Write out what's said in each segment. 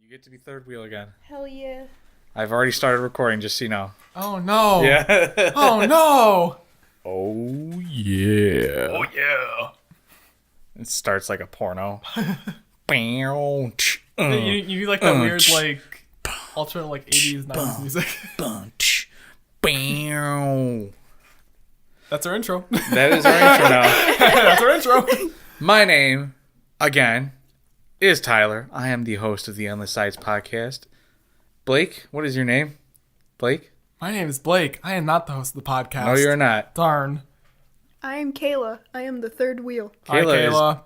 You get to be third wheel again. Hell yeah. I've already started recording, just so you know. Oh no. Yeah. Oh no. Oh yeah. Oh yeah. It starts like a porno. You do like that weird like alternate like 80s, 90s music. Bunch. Bam. That's our intro. That is our intro now. That's our intro. My name, again, is Tyler. I am the host of the Endless Sides podcast. Blake, what is your name? Blake? My name is Blake. I am not the host of the podcast. No, you're not. Darn. I am Kayla. I am the third wheel. Hi, Kayla.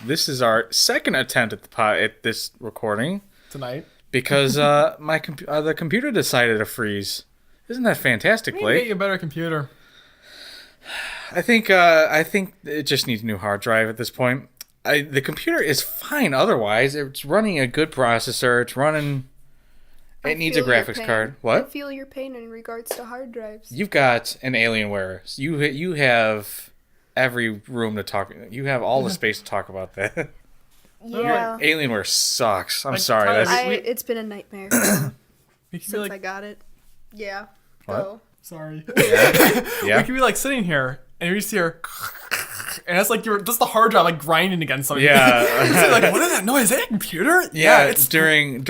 This is our second attempt at this recording Tonight. because the computer decided to freeze. Isn't that fantastic, We need to Blake? get you a better computer. I think it just needs a new hard drive at this point. The computer is fine otherwise. It's running a good processor. It's running. It needs a graphics card. I What? feel your pain in regards to hard drives. You've got an Alienware. So you have every room to talk. You have all the space to talk about that. Yeah. Alienware sucks. I'm Like, sorry. Tyler, That's, It's been a nightmare We could be since like, I got it. Yeah. What? Go. sorry. yeah. We Yeah. could be like sitting here and you just hear, and it's like you're just the hard drive like grinding against something. Yeah. It's like, what is that noise? Is that a computer? Yeah, it's during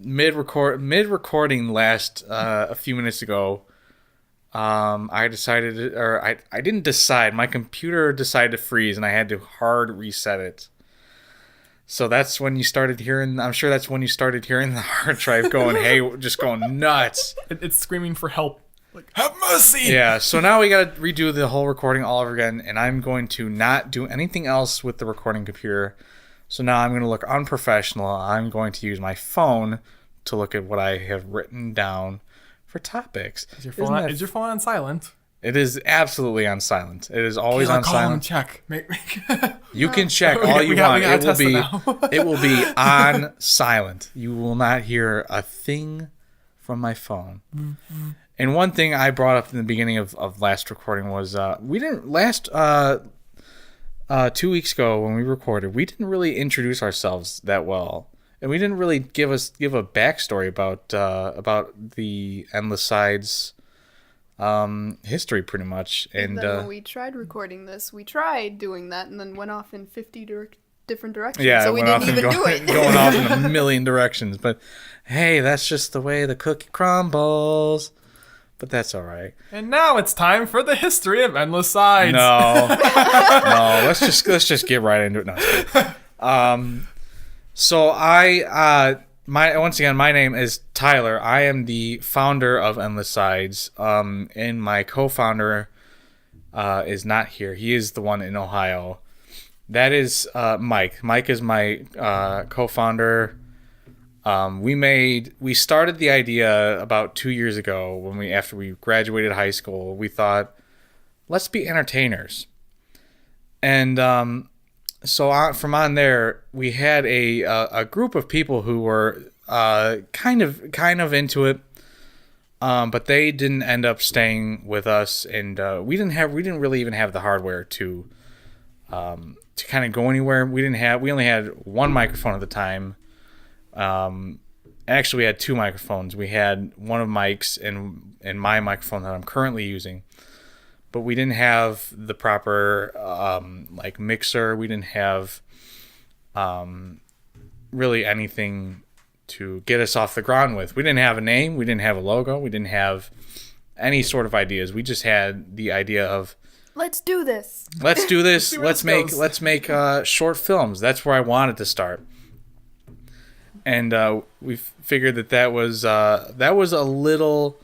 mid recording last a few minutes ago, I decided, or I didn't decide. My computer decided to freeze, and I had to hard reset it. So that's when you started hearing. I'm sure that's when you started hearing the hard drive going, "Hey," just going nuts. it's screaming for help. Like, have mercy. Yeah. So now we got to redo the whole recording all over again, and I'm going to not do anything else with the recording computer. So now I'm going to look unprofessional. I'm going to use my phone to look at what I have written down for topics. Is your phone on silent? It is absolutely on silent. It is always Kayla, on call and silent. check. You can check We all got- you we got- want. we gotta It will test it be now. it will be on silent. You will not hear a thing from my phone. Mm-hmm. And one thing I brought up in the beginning of last recording was we didn't last 2 weeks ago when we recorded, we didn't really introduce ourselves that well. And we didn't really give a backstory about the Endless Sides history pretty much. And then when we tried recording this, we tried doing that and then went off in 50 different directions. yeah, so it we went off didn't and even do it. going off in a million directions. But hey, that's just the way the cookie crumbles. But that's all right. And now it's time for the history of Endless Sides. No, no. Let's just get right into it. No. So once again, my name is Tyler. I am the founder of Endless Sides. And my co-founder is not here. He is the one in Ohio. That is Mike. Mike is my co-founder. We started the idea about 2 years ago after we graduated high school. We thought, let's be entertainers. And so from on there, we had a group of people who were kind of into it, but they didn't end up staying with us, and we didn't really even have the hardware to kind of go anywhere. We only had one microphone at the time. Actually, we had two microphones. We had one of Mike's and my microphone that I'm currently using. But we didn't have the proper like mixer. We didn't have really anything to get us off the ground with. We didn't have a name. We didn't have a logo. We didn't have any sort of ideas. We just had the idea of Let's do this. let's do this. See where let's this goes. make short films. That's where I wanted to start. And we figured that was a little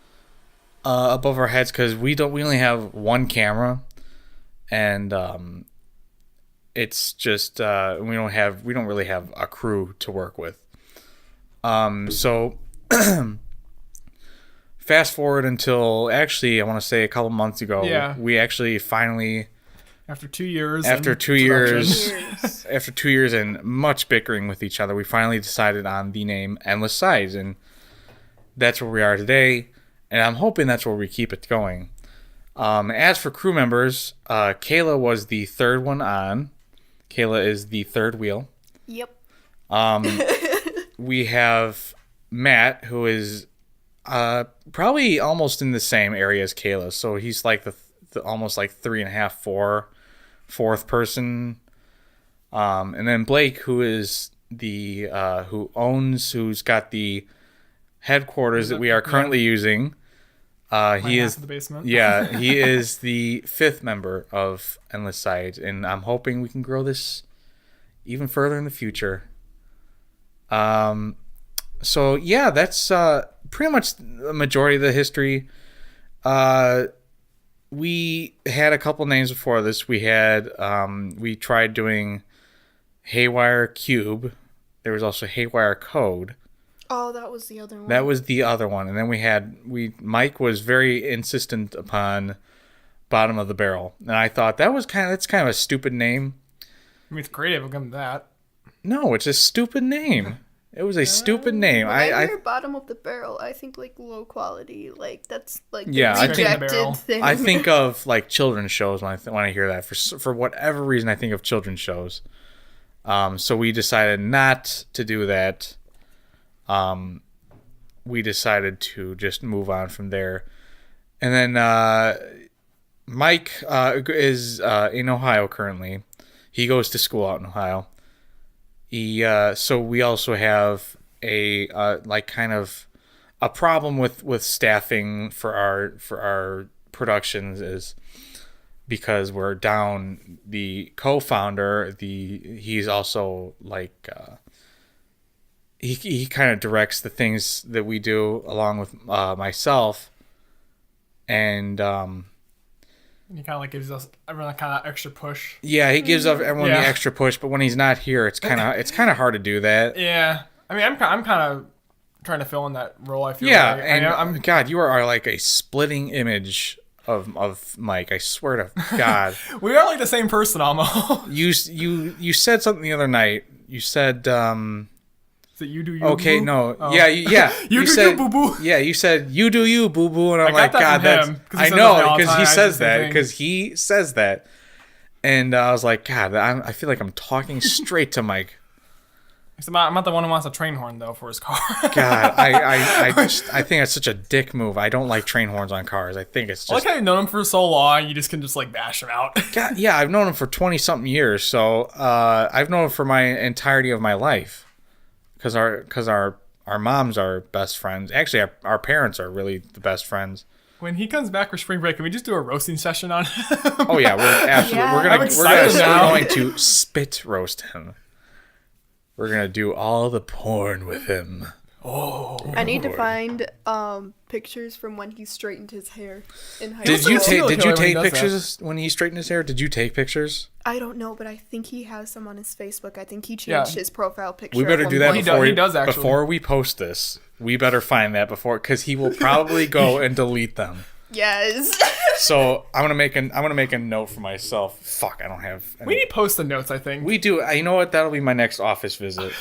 above our heads because we only have one camera, and it's just we don't really have a crew to work with. So fast forward until actually I want to say a couple months ago. Yeah. We actually finally. After 2 years. After and 2 years, Years. after 2 years and much bickering with each other, we finally decided on the name Endless Sides, and that's where we are today. And I'm hoping that's where we keep it going. As for crew members, Kayla was the third one on. Kayla is the third wheel. Yep. we have Matt, who is probably almost in the same area as Kayla. So he's like the almost like 3.5, fourth person. And then Blake, who is the who's got the headquarters that we are currently using. He is the basement. Yeah, he is the 5th member of Endless Side, and I'm hoping we can grow this even further in the future. So yeah, that's pretty much the majority of the history. We had a couple names before this. We tried doing Haywire Cube. There was also Haywire Code. Oh, that was the other one. That was the other one. And then Mike was very insistent upon Bottom of the Barrel. And I thought that's kind of a stupid name. I mean, it's creative. I'll give him that. No, it's a stupid name. It was a stupid name. When I hear Bottom of the Barrel, I think like low quality. Like that's like yeah, rejected thing. I think of like children's shows when I hear that. For whatever reason, I think of children's shows. So we decided not to do that. We decided to just move on from there. And then Mike is in Ohio currently. He goes to school out in Ohio. So we also have a like kind of a problem with staffing for our productions, is because we're down the co-founder. He's also like he kind of directs the things that we do along with myself, and he kind of like gives us everyone kind of extra push. Yeah, he gives everyone the extra push, but when he's not here, it's kind of hard to do that. Yeah, I mean, I'm kind of trying to fill in that role. I feel. Yeah, like. and God, you are like a splitting image of Mike. I swear to God, we are like the same person almost. You said something the other night. You said. That you do you. Okay, boo-boo? no, Oh. yeah. you do said, you, boo boo. Yeah, you said you do you, boo boo, and I'm I like, got that God, from that's. him, I know because he says that, and I was like, God, I feel like I'm talking straight to Mike. I'm not the one who wants a train horn though for his car. God, I think it's such a dick move. I don't like train horns on cars. I think it's just. I like how you've known him for so long. You just can just like bash him out. God, yeah, I've known him for 20-something years, so I've known him for my entirety of my life. Because our moms are best friends. Actually, our parents are really the best friends. When he comes back for spring break, can we just do a roasting session on him? Oh yeah, we're going to spit roast him. We're gonna do all the porn with him. Oh, I need to find pictures from when he straightened his hair in high school. Did you take pictures that? when he straightened his hair? Did you take pictures? I don't know, but I think he has some on his Facebook. I think he changed his profile picture. We better do that before before we post this. We better find that because he will probably go and delete them. Yes. So I'm gonna make a note for myself. Fuck, I don't have. We need post-it notes. I think we do. You know what? That'll be my next office visit.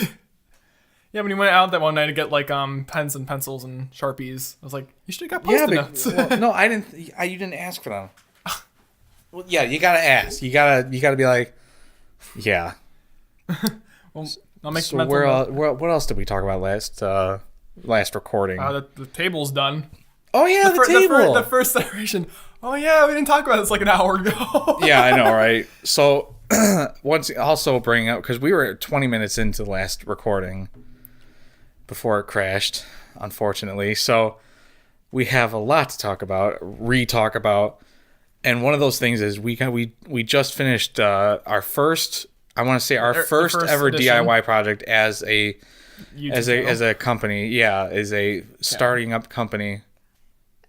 Yeah, when you went out that one night to get like pens and pencils and Sharpies, I was like, you should have got post-it notes. Well, no, I didn't. You didn't ask for them. Well, yeah, you gotta ask. You gotta be like, yeah. Well, I'll make. So what else did we talk about last recording? The table's done. Oh yeah, the table. The first iteration. Oh yeah, we didn't talk about this like an hour ago. Yeah, I know, right? So once also bring up, because we were 20 minutes into the last recording before it crashed, unfortunately. So we have a lot to talk about, re-talk about, and one of those things is we just finished our first, I want to say our first ever edition. DIY project as a company, as a starting up company.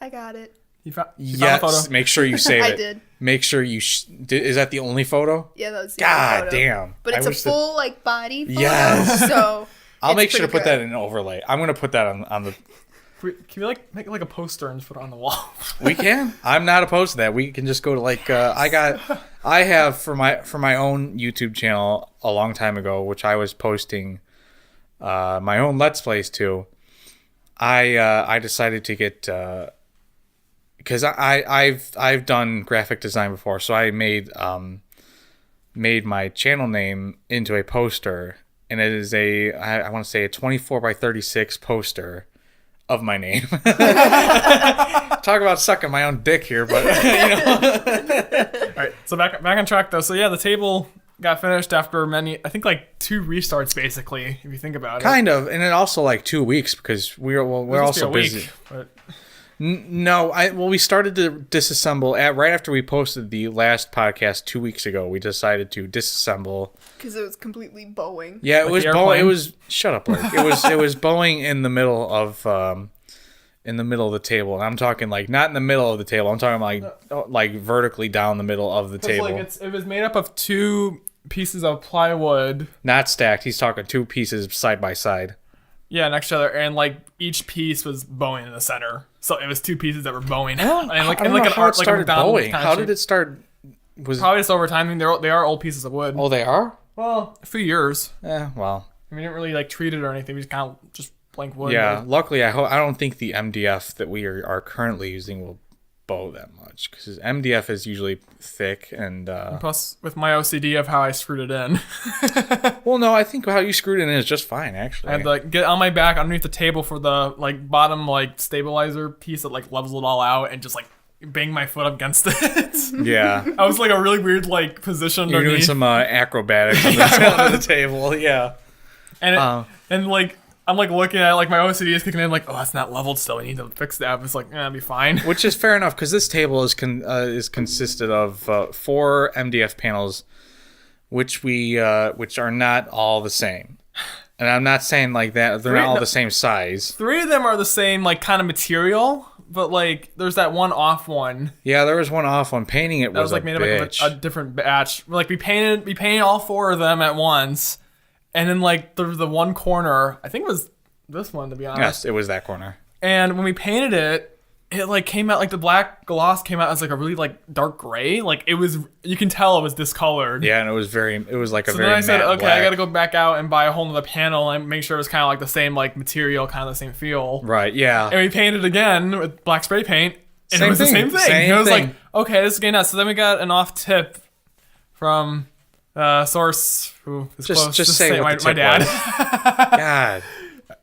I got it. You found the yes, make sure you save it. I did. Make sure you. Is that the only photo? Yeah, that was the God only photo. Damn! But it's a full body photo. Yes. So I'll make sure to put that in an overlay. I'm gonna put that on the. Can we like make like a poster and just put it on the wall? We can. I'm not opposed to that. We can just go to like I have for my own YouTube channel a long time ago, which I was posting my own Let's Plays to. I decided to get. Because I've done graphic design before, so I made my channel name into a poster, and it is I want to say a 24 by 36 poster of my name. Talk about sucking my own dick here, but All right, so back on track though. So yeah, the table got finished after many, I think like 2 restarts basically, if you think about it. Kind of, and it also like 2 weeks because we're also busy. But No, we started to disassemble right after we posted the last podcast 2 weeks ago. We decided to disassemble Because it was completely bowing. Yeah, it Like was the Boeing. airplane? It was shut up, Blake. It was Boeing in the middle of the table, and I'm talking like not in the middle of the table. I'm talking like vertically down the middle of the table, like it was made up of 2 pieces of plywood. not stacked. He's talking 2 pieces side by side. Yeah, next to each other, and like each piece was bowing in the center. So it was 2 pieces that were bowing. And like I don't an know how art, it like a started McDonald's Boeing. kind of How shape. did it start? Was Probably just over time. I mean, they are old pieces of wood. oh they are? Well, a few years. Well. I mean, we didn't really like treat it or anything. We just kind of just blank wood. Yeah. Like, Luckily, I don't think the MDF that we are currently using will bow that much because MDF is usually thick and. plus, with my OCD of how I screwed it in, Well, no, I think how you screwed it in is just fine actually. I had to like get on my back underneath the table for the like bottom like stabilizer piece that like levels it all out and just like bang my foot up against it. Yeah. I was like a really weird like position You're doing underneath. some acrobatics on the table, yeah. And like I'm like looking at it, like my OCD is kicking in, like, oh, that's not leveled still. I need to fix that. It's like, it'll be fine. Which is fair enough because this table is consisted of 4 MDF panels, which are not all the same. And I'm not saying like that they're not all the same size. 3 of them are the same like kind of material, but like there's that one off one Yeah, there was one off on painting. It that was like made up of a different batch. Like we painted all 4 of them at once. And then, like, there's the one corner, I think it was this one, to be honest. Yes, it was that corner. And when we painted it, it, like, came out, like, the black gloss came out as, like, a really, like, dark gray. Like, it was, you can tell it was discolored. Yeah, and it was like a So very then I said, matte okay, black. I gotta go back out and buy a whole nother panel and make sure it was kind of, like, the same, like, material, kind of the same feel. Right, yeah. And we painted again with black spray paint, and Same it was thing. the same thing. Same And it was thing. like, okay, this is getting nuts. So then we got an off tip from... source who is close. Just say what the my tip dad.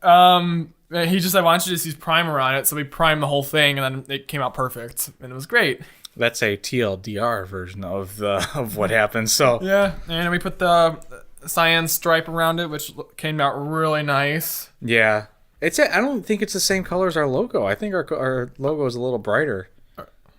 God. He just said, why don't you just use primer on it? So we primed the whole thing, and then it came out perfect, and it was great. That's a TLDR version of what happened. So Yeah, and we put the cyan stripe around it, which came out really nice. yeah, I don't think it's the same color as our logo. I think our logo is a little brighter.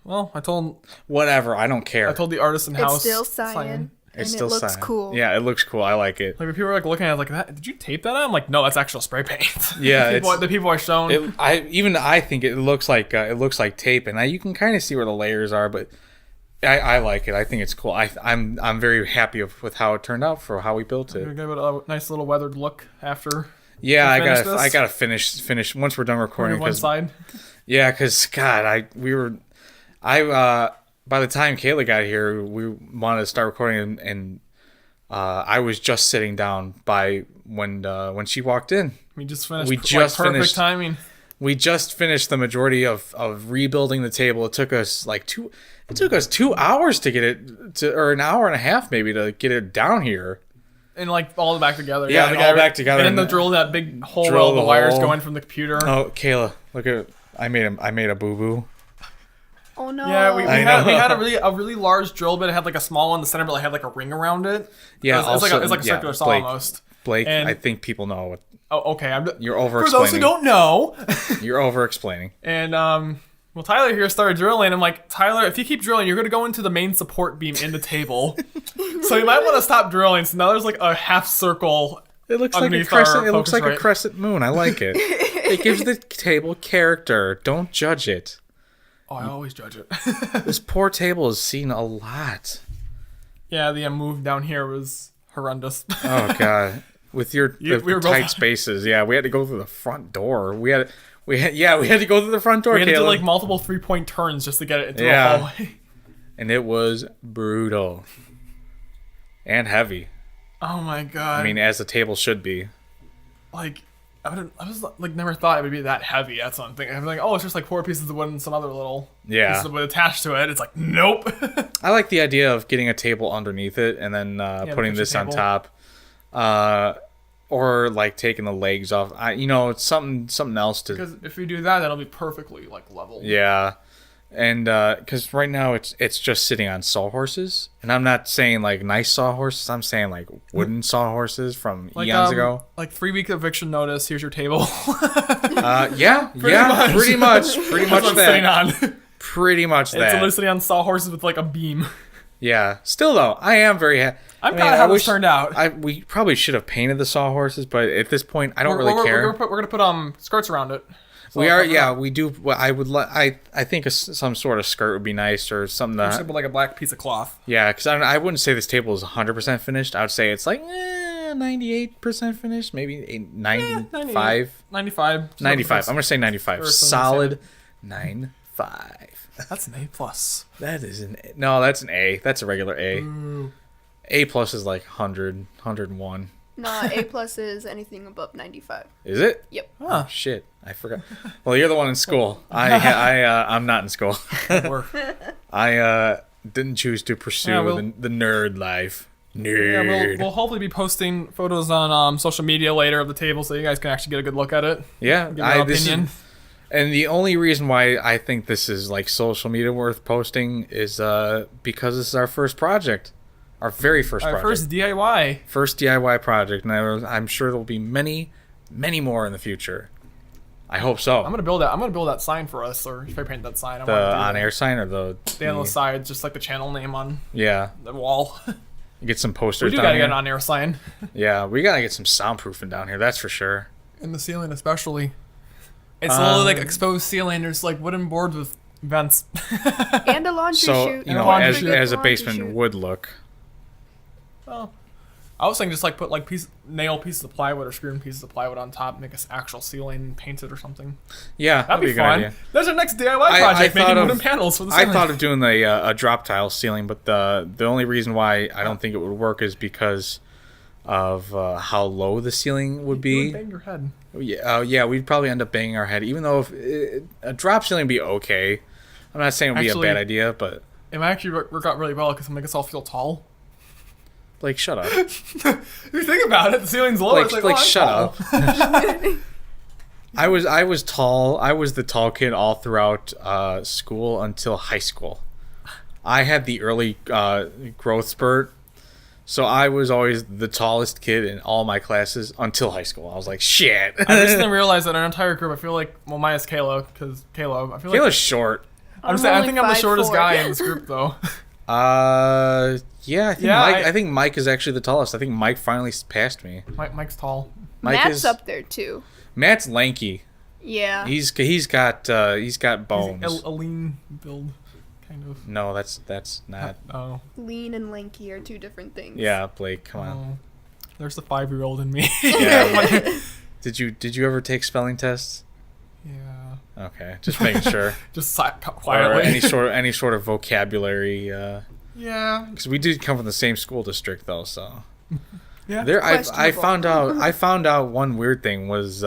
Well, I told Whatever, I don't care. the artisan It's house still cyan. And It's still it looks cyan. cool. Yeah, it looks cool. I like it. Like when people were like looking at it, like, did you tape that on? I'm like, no, that's actual spray paint. Yeah, the people are shown. I think it looks like tape, and you can kind of see where the layers are, but I like it. I think it's cool. I'm very happy with how it turned out for how we built We're it. gonna give it a nice little weathered look after. Yeah, I finish gotta this. finish once we're done recording. One side. Yeah, because God, by the time Kayla got here, we wanted to start recording, and I was just sitting down by when she walked in. We just finished. Perfect Perfect timing. We just finished the majority of rebuilding the table. It took us like 2 hours to get it to, or an hour and a half maybe to get it down here. And like all back together. Yeah, the and all back together. And then drill that big hole where Drill all the the wires hole. going from the computer. Oh, Kayla, look at I made a boo boo. Oh no. Yeah, we I had know. a really large drill bit. It had like a small one in the center, but it had like a ring around it. Yeah, it's like a yeah, circular saw Blake. almost. Blake, And- I think people know what Oh, okay. you're over For those who explaining. don't know. You're over explaining. And well, Tyler here started drilling. I'm like, Tyler, if you keep drilling, you're gonna go into the main support beam in the table. So you might want to stop drilling. So now there's like a half circle. It looks like a Underneath crescent. our It looks like a Focusrite. crescent moon. I like it. It gives the table character. Don't judge it. Oh, I always judge it. This poor table has seen a lot. Yeah, the move down here was horrendous. Oh God, with your We were both- tight spaces. Yeah, we had to go through the front door. We had to go through the front door. We had to do Kayla. like multiple 3-point turns just to get it through Yeah. a hallway. And it was brutal and heavy. Oh my god! I mean, as the table should be. like I was like never thought it would be that heavy. That's what I'm thinking. I'm like, oh, it's just like 4 pieces of wood and some other little Yeah. pieces of wood attached to it. It's like, nope. I like the idea of getting a table underneath it and then putting put this your on table. top. or like taking the legs off. It's something else to. Because if we do that, that'll be perfectly like level. Yeah, and because right now it's just sitting on sawhorses, and I'm not saying like nice sawhorses. I'm saying like wooden sawhorses from Like, eons ago. Like 3-week eviction notice. Here's your table. Yeah, pretty much That's what I'm sitting that. on. Pretty much It's that. literally sitting on sawhorses with like a beam. Yeah. Still though, I am very happy. I'm proud of how this turned out. We probably should have painted the sawhorses, but at this point, I don't really care. We're gonna put skirts around it. So We are, yeah, we do. Well, I would. I think some sort of skirt would be nice, or something. Just put like a black piece of cloth. Yeah, because I wouldn't say this table is 100% finished. I would say it's like 98% finished, maybe 95. 95. 95. I'm gonna say 95. Solid 95. That's an A+. That is that's an A. That's a regular A. Ooh. A plus is like 100, 101. Nah, A+ is anything above 95. Is it? Yep. Huh. Shit, I forgot. Well, you're the one in school. I'm not in school. Or- I didn't choose to pursue the nerd life. Nerd. Yeah, we'll hopefully be posting photos on social media later of the table, so you guys can actually get a good look at it. Yeah, Give your opinion. And the only reason why I think this is like social media worth posting is because this is our first project, our very first Our project, first DIY. first DIY project, and I'm sure there'll be many, many more in the future. I hope so. I'm gonna build that sign for us, or spray paint that sign. The on-air sign or the stay on the sides, just like the channel name on yeah. the wall. Get some posters We do down gotta here. get an on-air sign. Yeah, we gotta get some soundproofing down here. That's for sure. In the ceiling, especially. It's literally like exposed ceiling. There's like wooden boards with vents. And a laundry So chute. laundry chute. as a Laundry basement chute. would look. Well, I was thinking just like put like nail pieces of plywood or screw pieces of plywood on top, make an actual ceiling, and paint it or something. Yeah, That'd be a good fun. idea. There's our next DIY I project, thought making of- wooden panels for the I ceiling. thought of doing a drop tile ceiling, but the only reason why I don't think it would work is because of how low the ceiling would You be. would bang your head. Yeah, we'd probably end up banging our head. Even though if a drop ceiling would be okay. I'm not saying it would be Actually- a bad idea, but It might actually work out really well because it makes us all feel tall. like, shut up. If you think about it, the ceiling's low. like, It's like, like oh, I'm shut tall. up. I was tall. I was the tall kid all throughout school until high school. I had the early growth spurt, so I was always the tallest kid in all my classes until high school. I was like, shit. I recently realized that our entire group, I feel like, well, minus Kayla, because Kayla, I feel like Kayla's short. I'm saying, I only think I'm the shortest 5'4". guy in this group, though. Yeah, I think Yeah, Mike. I- I think Mike is actually the tallest. I think Mike finally passed me. Mike's tall. Mike Matt's is up there too. Matt's lanky. Yeah. He's got bones. He's a lean build, kind of. No, that's not. Oh. Lean and lanky are two different things. Yeah, Blake, come on. Oh. There's the 5-year-old in me. Yeah. Did you ever take spelling tests? Yeah. Okay, just making sure. Just Or quietly. any sort of vocabulary. Yeah. Because we did come from the same school district though, so. Yeah. There, I Questionable. found out one weird thing was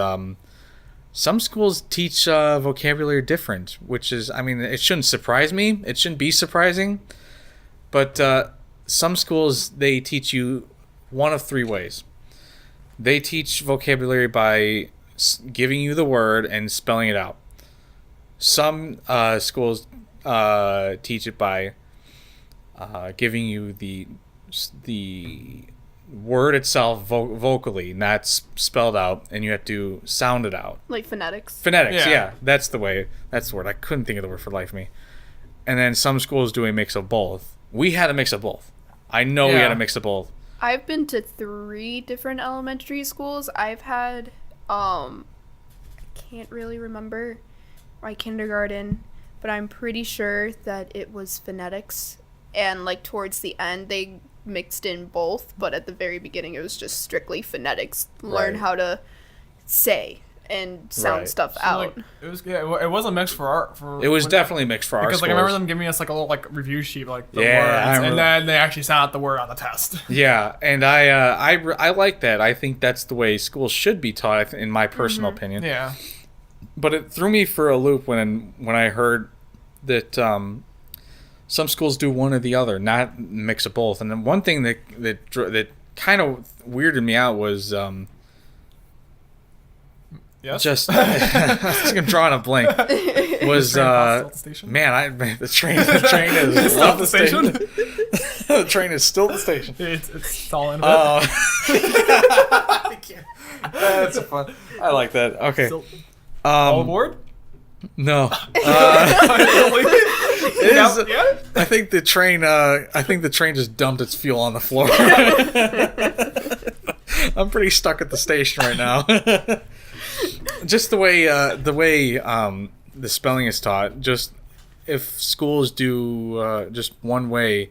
some schools teach vocabulary different, which is, I mean, it shouldn't surprise me. It shouldn't be surprising, but some schools they teach you one of three ways. They teach vocabulary by giving you the word and spelling it out. Some schools teach it by giving you the word itself vocally, not spelled out, and you have to sound it out. Like phonetics. Phonetics, Yeah. yeah, that's the way. That's the word. I couldn't think of the word for life of me. And then some schools do a mix of both. We had a mix of both. I know we Yeah. had a mix of both. I've been to 3 different elementary schools. I've had I can't really remember my kindergarten, but I'm pretty sure that it was phonetics, and like towards the end they mixed in both, but at the very beginning it was just strictly phonetics. Learn Right. how to say and sound Right. stuff So, out. like, it wasn't mixed for art. It was definitely mixed for our because schools. like I remember them giving us like a little like review sheet like the Yeah, I words, remember. and then they actually sound out the word on the test. Yeah, and I like that. I think that's the way schools should be taught, in my personal opinion. Yeah. But it threw me for a loop when I heard that some schools do one or the other, not mix of both. And then one thing that kind of weirded me out was Yes. just I'm drawing a blank. Was Train hostile at the station? man, the train is Still at the station? The train is still at the station. It's all in a bit. I can't. That's fun. I like that. Okay. Still all Um, aboard? no. It is, Yeah? I think the train just dumped its fuel on the floor. I'm pretty stuck at the station right now. Just the way the spelling is taught. Just if schools do just one way,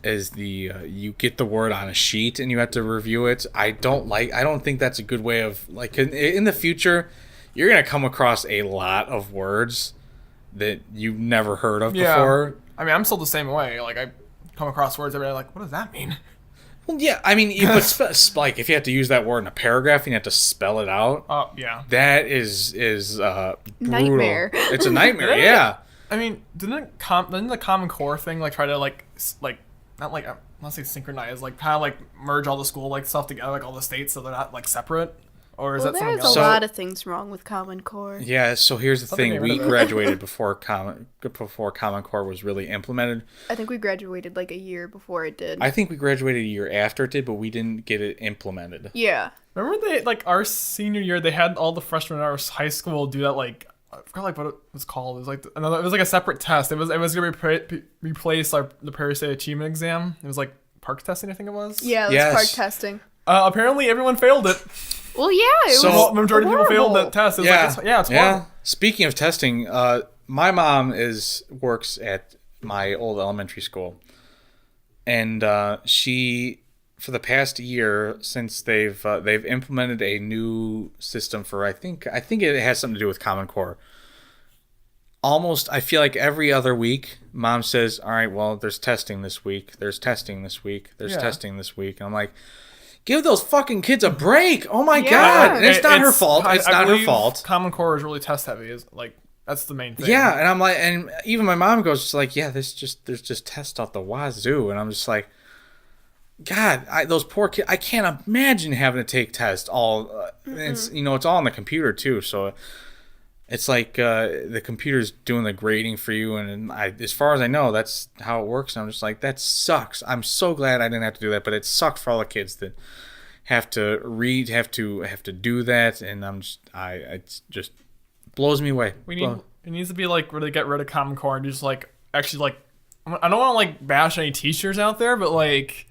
is the you get the word on a sheet and you have to review it. I don't think that's a good way of like in the future. You're gonna come across a lot of words that you've never heard of before. I mean, I'm still the same way. Like, I come across words every day, like, what does that mean? Well, yeah, I mean, like if you have to use that word in a paragraph and you have to spell it out, Yeah. that is brutal. Nightmare. It's a nightmare. Yeah. I mean, didn't the Common Core thing like try to like not like not say synchronize, like kind of like merge all the school like stuff together, like all the states, so they're not like separate? Or is Well, that something there's else? a lot of things wrong with Common Core. Yeah. So here's the Something thing: get we rid of it. graduated before Common Core was really implemented. I think we graduated like a year before it did. I think we graduated a year after it did, but we didn't get it implemented. Yeah. Remember they like our senior year, they had all the freshmen in our high school do that like I forgot like what it was called. It was like another. It was like a separate test. It was gonna replace the Prairie State Achievement exam. It was like park testing, I think it was. Yeah, it was Yes. park testing. Apparently everyone failed it. Well, yeah, it So- was The majority of people failed horrible. that test. It was it's horrible. Speaking of testing, my mom works at my old elementary school, and she, for the past year, since they've implemented a new system for I think it has something to do with Common Core. Almost, I feel like every other week, Mom says, "All right, well, there's testing this week. There's testing this week. There's Yeah. testing this week." And I'm like, give those fucking kids a break! Oh my Yeah. god! And it's not her It's- fault. It's I not her believe fault. Common Core is really test heavy. Is like that's the main thing. Yeah, and I'm like, and even my mom goes just like, yeah, there's just tests out the wazoo, and I'm just like, God, those poor kids. I can't imagine having to take tests all. It's it's all on the computer too, so it's like the computer's doing the grading for you, and as far as I know, that's how it works. And I'm just like, that sucks. I'm so glad I didn't have to do that, but it sucks for all the kids that have to read, have to do that, and it just blows me away. It needs to be like really get rid of Common Core and just like actually like I don't want to like bash any teachers out there, but like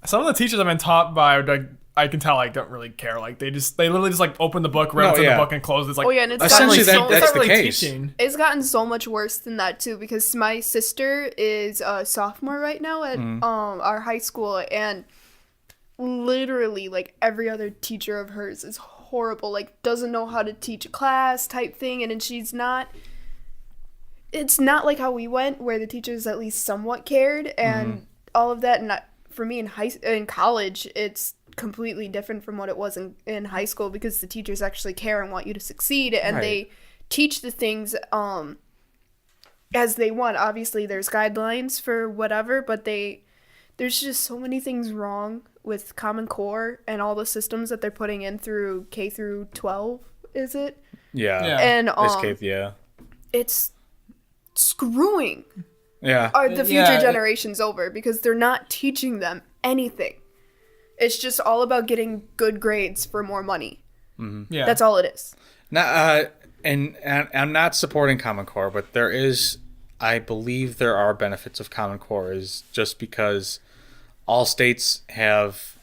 some of the teachers I've been taught by, like, I can tell like don't really care. Like they literally just like open the book, read No, what's in yeah. the book, and close it. It's like Oh yeah, and it's Essentially, gotten that's so, the case. Teaching. it's gotten so much worse than that too, because my sister is a sophomore right now at our high school, and literally like every other teacher of hers is horrible, like doesn't know how to teach a class type thing, and then it's not like how we went where the teachers at least somewhat cared and all of that. And for me in college, it's completely different from what it was in high school, because the teachers actually care and want you to succeed, and Right. they teach the things as they want. Obviously there's guidelines for whatever, but there's just so many things wrong with Common Core and all the systems that they're putting in through K through 12, is it? Yeah. Yeah. And This case, yeah. it's screwing Yeah. the future Yeah, generations over, because they're not teaching them anything. It's just all about getting good grades for more money. Yeah, That's all it is. Now, and I'm not supporting Common Core, but I believe there are benefits of Common Core, is just because all states have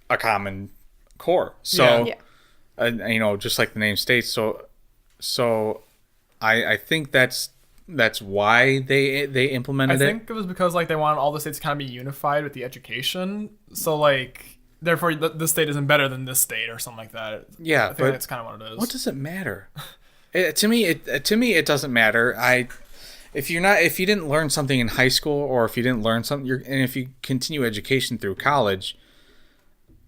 a common core. So, Yeah. just like the name states. So I think that's why they I implemented it. think it was because like they wanted all the states to kind of be unified with the education. So like therefore this state isn't better than this state or something like that. Yeah, I think but that's kind of what it is. what does it matter? To me, it doesn't matter. If you didn't learn something in high school, or if you didn't learn something, and if you continue education through college,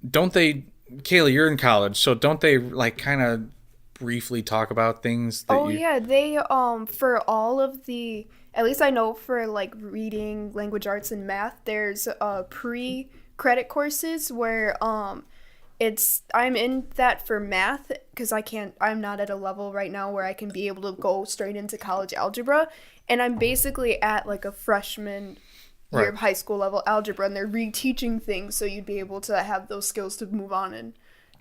don't they? Kayla, you're in college, so don't they like kind of briefly talk about things that Yeah, they for all of the, at least I know for like reading, language arts, and math, there's pre-credit courses where I'm in that for math because I'm not at a level right now where I can be able to go straight into college algebra, and I'm basically at like a freshman year of high school level algebra, and they're reteaching things so you'd be able to have those skills to move on and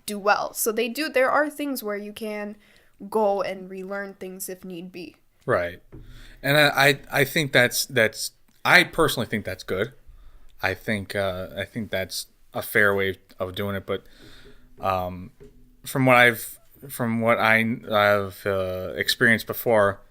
do well. So there are things where you can go and relearn things if need be. Right. And I think that's I personally think that's good. I think that's a fair way of doing it, but from what I've experienced before,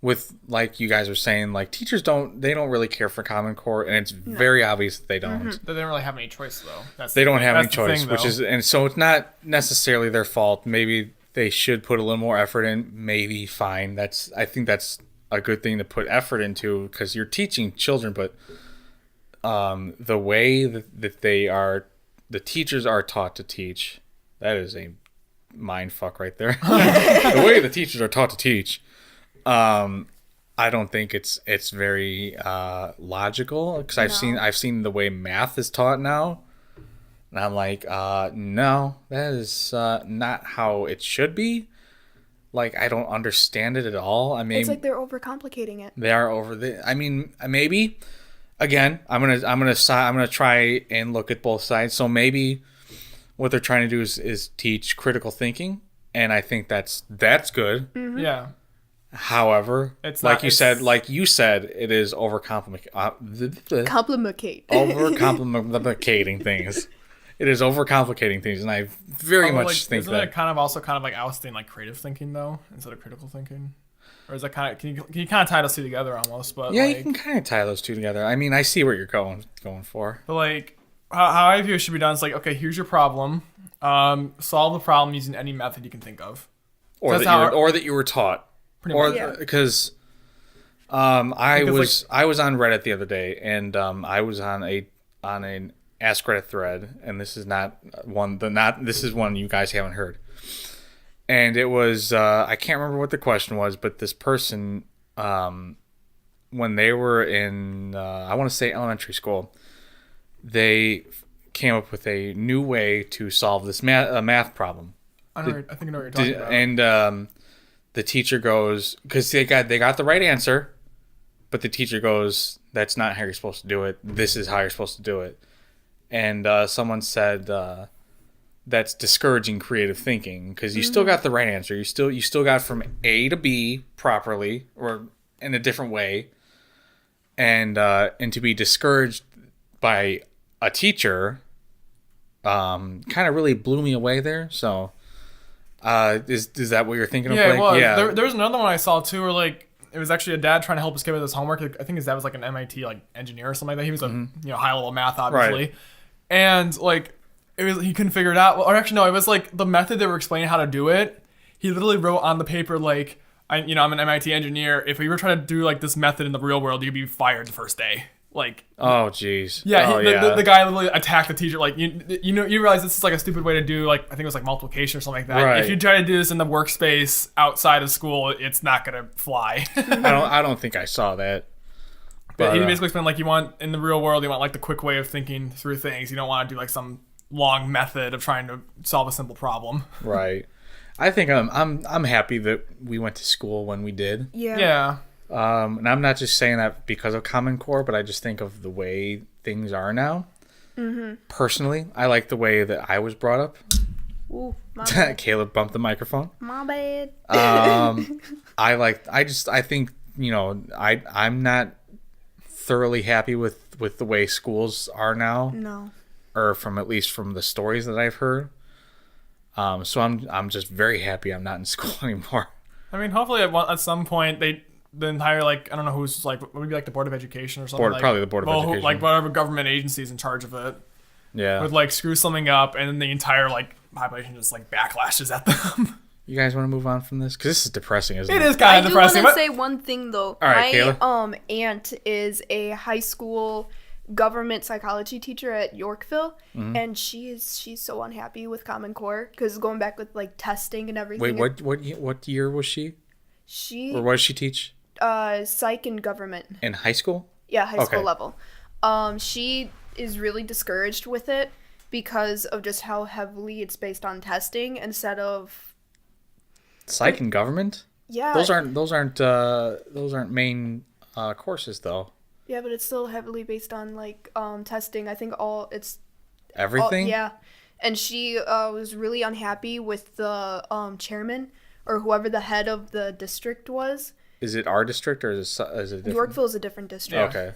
with like you guys are saying, like teachers don't really care for Common Core, and it's very obvious that they don't. Mm-hmm. They don't really have any choice though. They don't have any choice, and so it's not necessarily their fault. Maybe they should put a little more effort in. Maybe fine. I think that's a good thing to put effort into because you're teaching children, but the way that the teachers are taught to teach, that is a mind fuck right there. The way the teachers are taught to teach, I don't think it's very logical because I've seen the way math is taught now, and I'm like, no, that is not how it should be. Like I don't understand it at all. I mean, it's like they're overcomplicating it. They are I mean, maybe. Again, I'm gonna try and look at both sides. So maybe what they're trying to do is teach critical thinking, and I think that's good. Mm-hmm. Yeah. However, it's like you said, it is overcomplicating things. It is overcomplicating things, and I very much think isn't it kind of also kind of like ousting like creative thinking though instead of critical thinking? Or is that kind of can you kind of tie those two together almost? But yeah, like, you can kind of tie those two together. I mean, I see what you're going for. But like how I view it should be done is like, okay, here's your problem. Solve the problem using any method you can think of. Or that you were taught. Pretty much. Because I was on Reddit the other day, and I was on an Ask Reddit thread, and this is this is one you guys haven't heard. And it was I can't remember what the question was, but this person when they were in I want to say elementary school, they came up with a new way to solve this math problem. I think I know what you're talking about. And the teacher goes, because they got the right answer, but the teacher goes, "That's not how you're supposed to do it. This is how you're supposed to do it." And someone said that's discouraging creative thinking because you still got the right answer. You still got from A to B properly or in a different way, and to be discouraged by a teacher kind of really blew me away there. So is that what you're thinking of? Yeah. There was another one I saw too, where like it was actually a dad trying to help his kid with his homework. I think his dad was like an MIT like engineer or something like that. He was a high level math obviously, right. And like he couldn't figure it out. Or actually no, it was like the method they were explaining how to do it. He literally wrote on the paper like, I'm an MIT engineer. If we were trying to do like this method in the real world, you'd be fired the first day. Like, oh jeez. Yeah, the guy literally attacked the teacher. Like, you realize this is like a stupid way to do, like, I think it was like multiplication or something like that. Right. If you try to do this in the workspace outside of school, it's not gonna fly. I don't think I saw that. But he basically explained like, you want in the real world, you want like the quick way of thinking through things. You don't want to do like some long method of trying to solve a simple problem. Right. I think I'm happy that we went to school when we did. Yeah. And I'm not just saying that because of Common Core, but I just think of the way things are now. Mm-hmm. Personally, I like the way that I was brought up. Ooh, my bad. Caleb bumped the microphone. My bad. I think, I'm not thoroughly happy with the way schools are now. No. Or at least from the stories that I've heard. So I'm just very happy I'm not in school anymore. I mean, hopefully at some point the entire, like, I don't know who's, like, what would be like the Board of Education or something. Probably the Board of Education. Like whatever government agency is in charge of it. Yeah. Would like screw something up, and then the entire like population just like backlashes at them. You guys want to move on from this? Because this is depressing, isn't it? It is kind of depressing. I do want to say one thing though. All right, my Kayla. Aunt is a high school government psychology teacher at Yorkville, and she's so unhappy with Common Core because going back with like testing and everything. Wait, what year was she? Or what did she teach? Psych and government. In high school? Yeah, high school level. She is really discouraged with it because of just how heavily it's based on testing instead of Psych and government? yeah. Those aren't main courses though. Yeah, but it's still heavily based on like testing. I think it's Everything? yeah. And she was really unhappy with the chairman or whoever the head of the district was. Is it our district or is it different? Yorkville is a different district. Okay.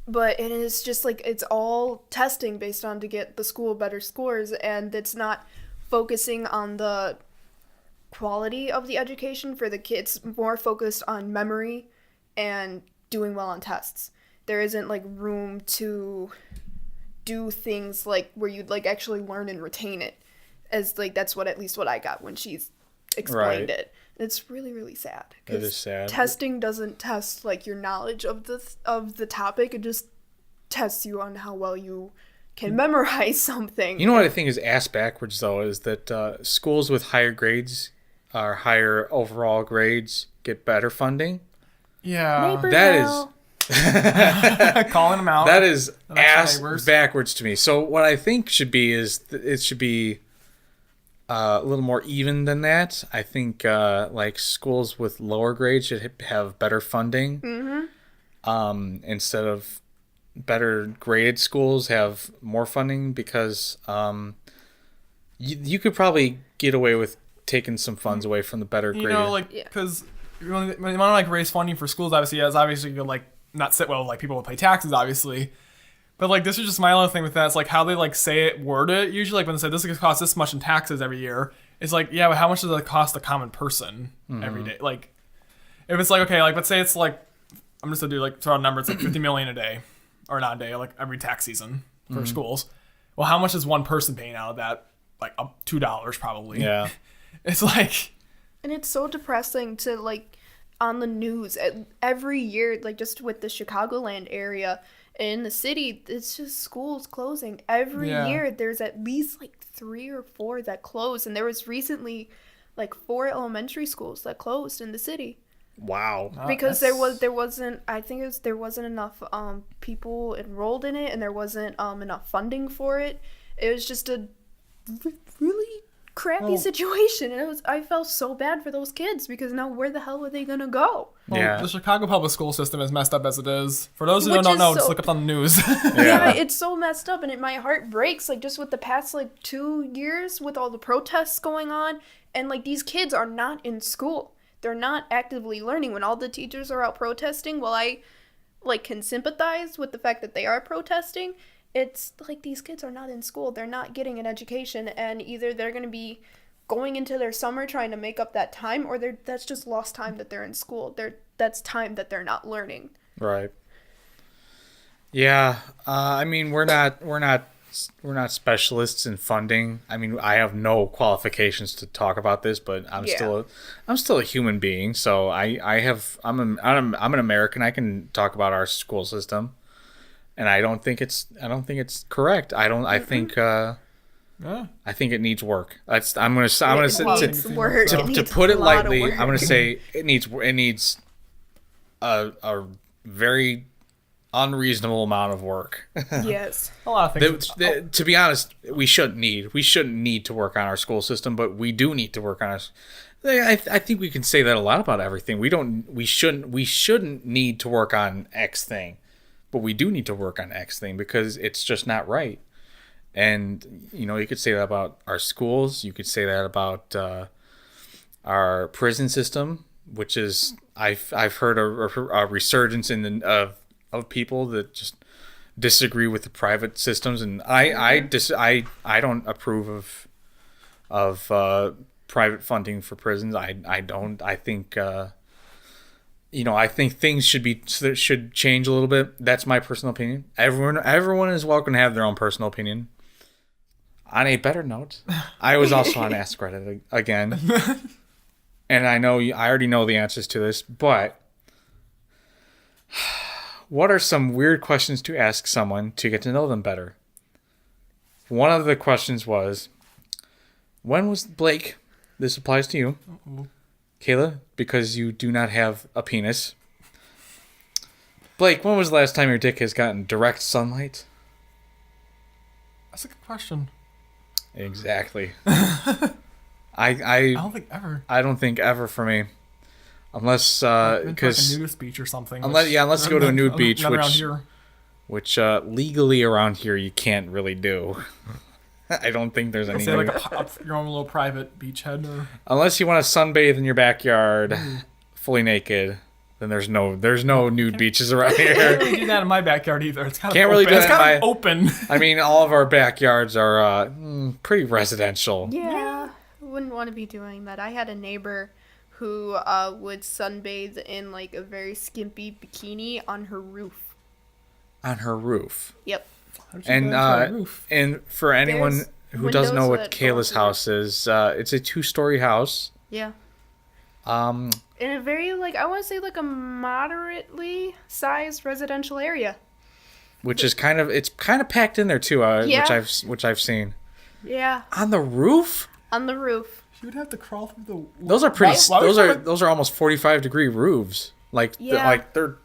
But it is just like it's all testing based on to get the school better scores, and it's not focusing on the quality of the education for the kids, more focused on memory and doing well on tests. There isn't like room to do things like where you'd like actually learn and retain it, as like that's what at least what I got when she's explained Right. it. It's really, really sad. It is sad. Testing doesn't test like your knowledge of the topic. It just tests you on how well you can memorize something. You know what I think is ass backwards though is that schools with higher grades or higher overall grades get better funding. Yeah. Neighbor That is Bell. Calling them out. That is That's ass neighbors. backwards to me. So what I think should be is it should be a little more even than that. I think like schools with lower grades should have better funding. Mm-hmm. Instead of better graded schools have more funding because you could probably get away with taking some funds away from the better You graded. know, like, because you want to like raise funding for schools, obviously, as obviously you could like not sit well with like people who pay taxes, obviously. But like this is just my other thing with that. It's like how they like say it, word it. Usually, like when they say this is gonna cost this much in taxes every year, it's like yeah, but how much does it cost a common person every day? Like, if it's like okay, like let's say it's like I'm just gonna do like throw out a number. It's like 50 million a day, or not a day, like every tax season for schools. Well, how much is one person paying out of that? Like up $2 probably. Yeah. It's like. And it's so depressing to like on the news every year, like just with the Chicagoland area in the city, it's just schools closing every Yeah. year. There's at least like 3 or 4 that close, and there was recently like 4 elementary schools that closed in the city Wow. because there wasn't I think there wasn't enough people enrolled in it, and there wasn't enough funding for it. It was just a really crappy situation, and I felt so bad for those kids because now where the hell are they gonna go? Well, Yeah. the Chicago public school system is messed up as it is. For those who Which don't is know, so- just look up on the news. Yeah, it's so messed up, and my heart breaks like just with the past like 2 years with all the protests going on, and like these kids are not in school. They're not actively learning when all the teachers are out protesting. Well, I like can sympathize with the fact that they are protesting. It's like these kids are not in school. They're not getting an education, and either they're going to be going into their summer trying to make up that time, or that's just lost time that they're in school. That's time that they're not learning. Right. Yeah. I mean, we're not specialists in funding. I mean, I have no qualifications to talk about this, but I'm Yeah. still a human being. So I'm an American. I can talk about our school system, and I don't think it's correct. I think Yeah. I think it needs work. I'm gonna It say needs work. It to needs put a it lot of lightly. work. I'm gonna say it needs a very unreasonable amount of work. Yes. A lot of things. To be honest, we shouldn't need to work on our school system, but we do need to work on our. I think we can say that a lot about everything. We shouldn't need to work on X thing, but we do need to work on X thing because it's just not right. And you could say that about our schools. You could say that about our prison system, which is I've heard a resurgence of people that just disagree with the private systems, and I don't approve of private funding for prisons. I don't. I think I think things should change a little bit. That's my personal opinion. Everyone is welcome to have their own personal opinion. On a better note, I was also on Ask Reddit again, and I already know the answers to this, but what are some weird questions to ask someone to get to know them better? One of the questions was, when was Blake? This applies to you, Kayla, because you do not have a penis. Blake, when was the last time your dick has gotten direct sunlight? That's a good question. Exactly. I don't think ever. I don't think ever for me, unless Like a because nudist beach or something. unless you go to a nude beach, not around here. which legally around here you can't really do. I don't think there's any. Say like your own little private beachhead, or Unless you want to sunbathe in your backyard, fully naked, then there's no nude beaches around I can't here. really do that in my backyard either. It's kind of Can't open. really do It's that in kind of my- open. I mean, all of our backyards are pretty residential. Yeah, wouldn't want to be doing that. I had a neighbor who would sunbathe in like a very skimpy bikini on her roof. On her roof. Yep. How did you And get into a roof? and for anyone There's who doesn't know what windows that go Kayla's through. house is, it's a 2-story house. Yeah. Um, In a very like I want to say like a moderately sized residential area. which is kind of packed in there too, Yeah. which I've seen. Yeah, On the roof? on the roof. She would have to crawl through the. Those are pretty. Why would Those are almost 45-degree roofs. Like Yeah. they're.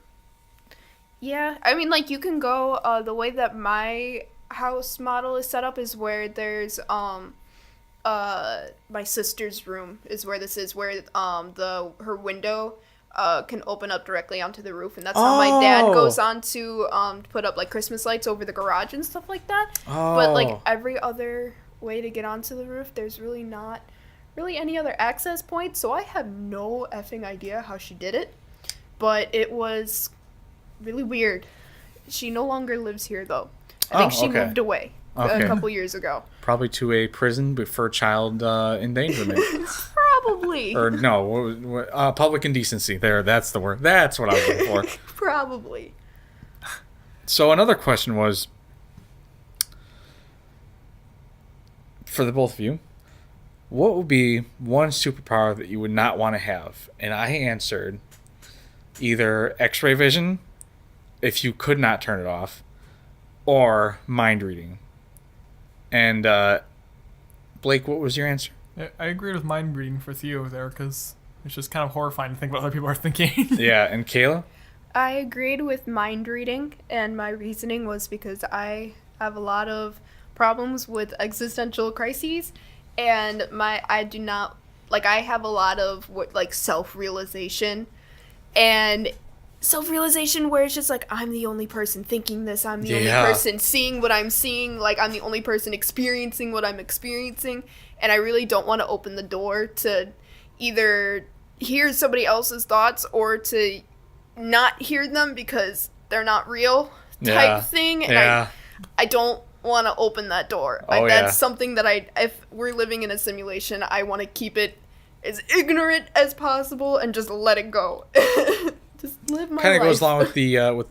Yeah, I mean, like, you can go, the way that my house model is set up is where there's, my sister's room is where this is, where, her window, can open up directly onto the roof, and that's how my dad Oh. goes on to put up, like, Christmas lights over the garage and stuff like that. But, like, Oh. every other way to get onto the roof, there's really not really any other access point, so I have no effing idea how she did it. But it was really weird. She no longer lives here, though. I think she okay. moved away Okay. a couple years ago. Probably to a prison for child endangerment. Probably. Or no, public indecency. That's the word. That's what I was looking for. Probably. So another question was, for the both of you, what would be one superpower that you would not want to have? And I answered either X-ray vision, if you could not turn it off, or mind reading. And Blake, what was your answer? I agreed with mind reading for Theo there because it's just kind of horrifying to think what other people are thinking. Yeah, and Kayla? I agreed with mind reading, and my reasoning was because I have a lot of problems with existential crises, and I do not, like, I have a lot of, self-realization, and self-realization where it's just like, I'm the only person thinking this, I'm the only person seeing what I'm seeing, like, I'm the only person experiencing what I'm experiencing, and I really don't want to open the door to either hear somebody else's thoughts or to not hear them because they're not real type thing, and I don't want to open that door. That's something that if we're living in a simulation, I want to keep it as ignorant as possible and just let it go. Just live my life. Kind of goes along with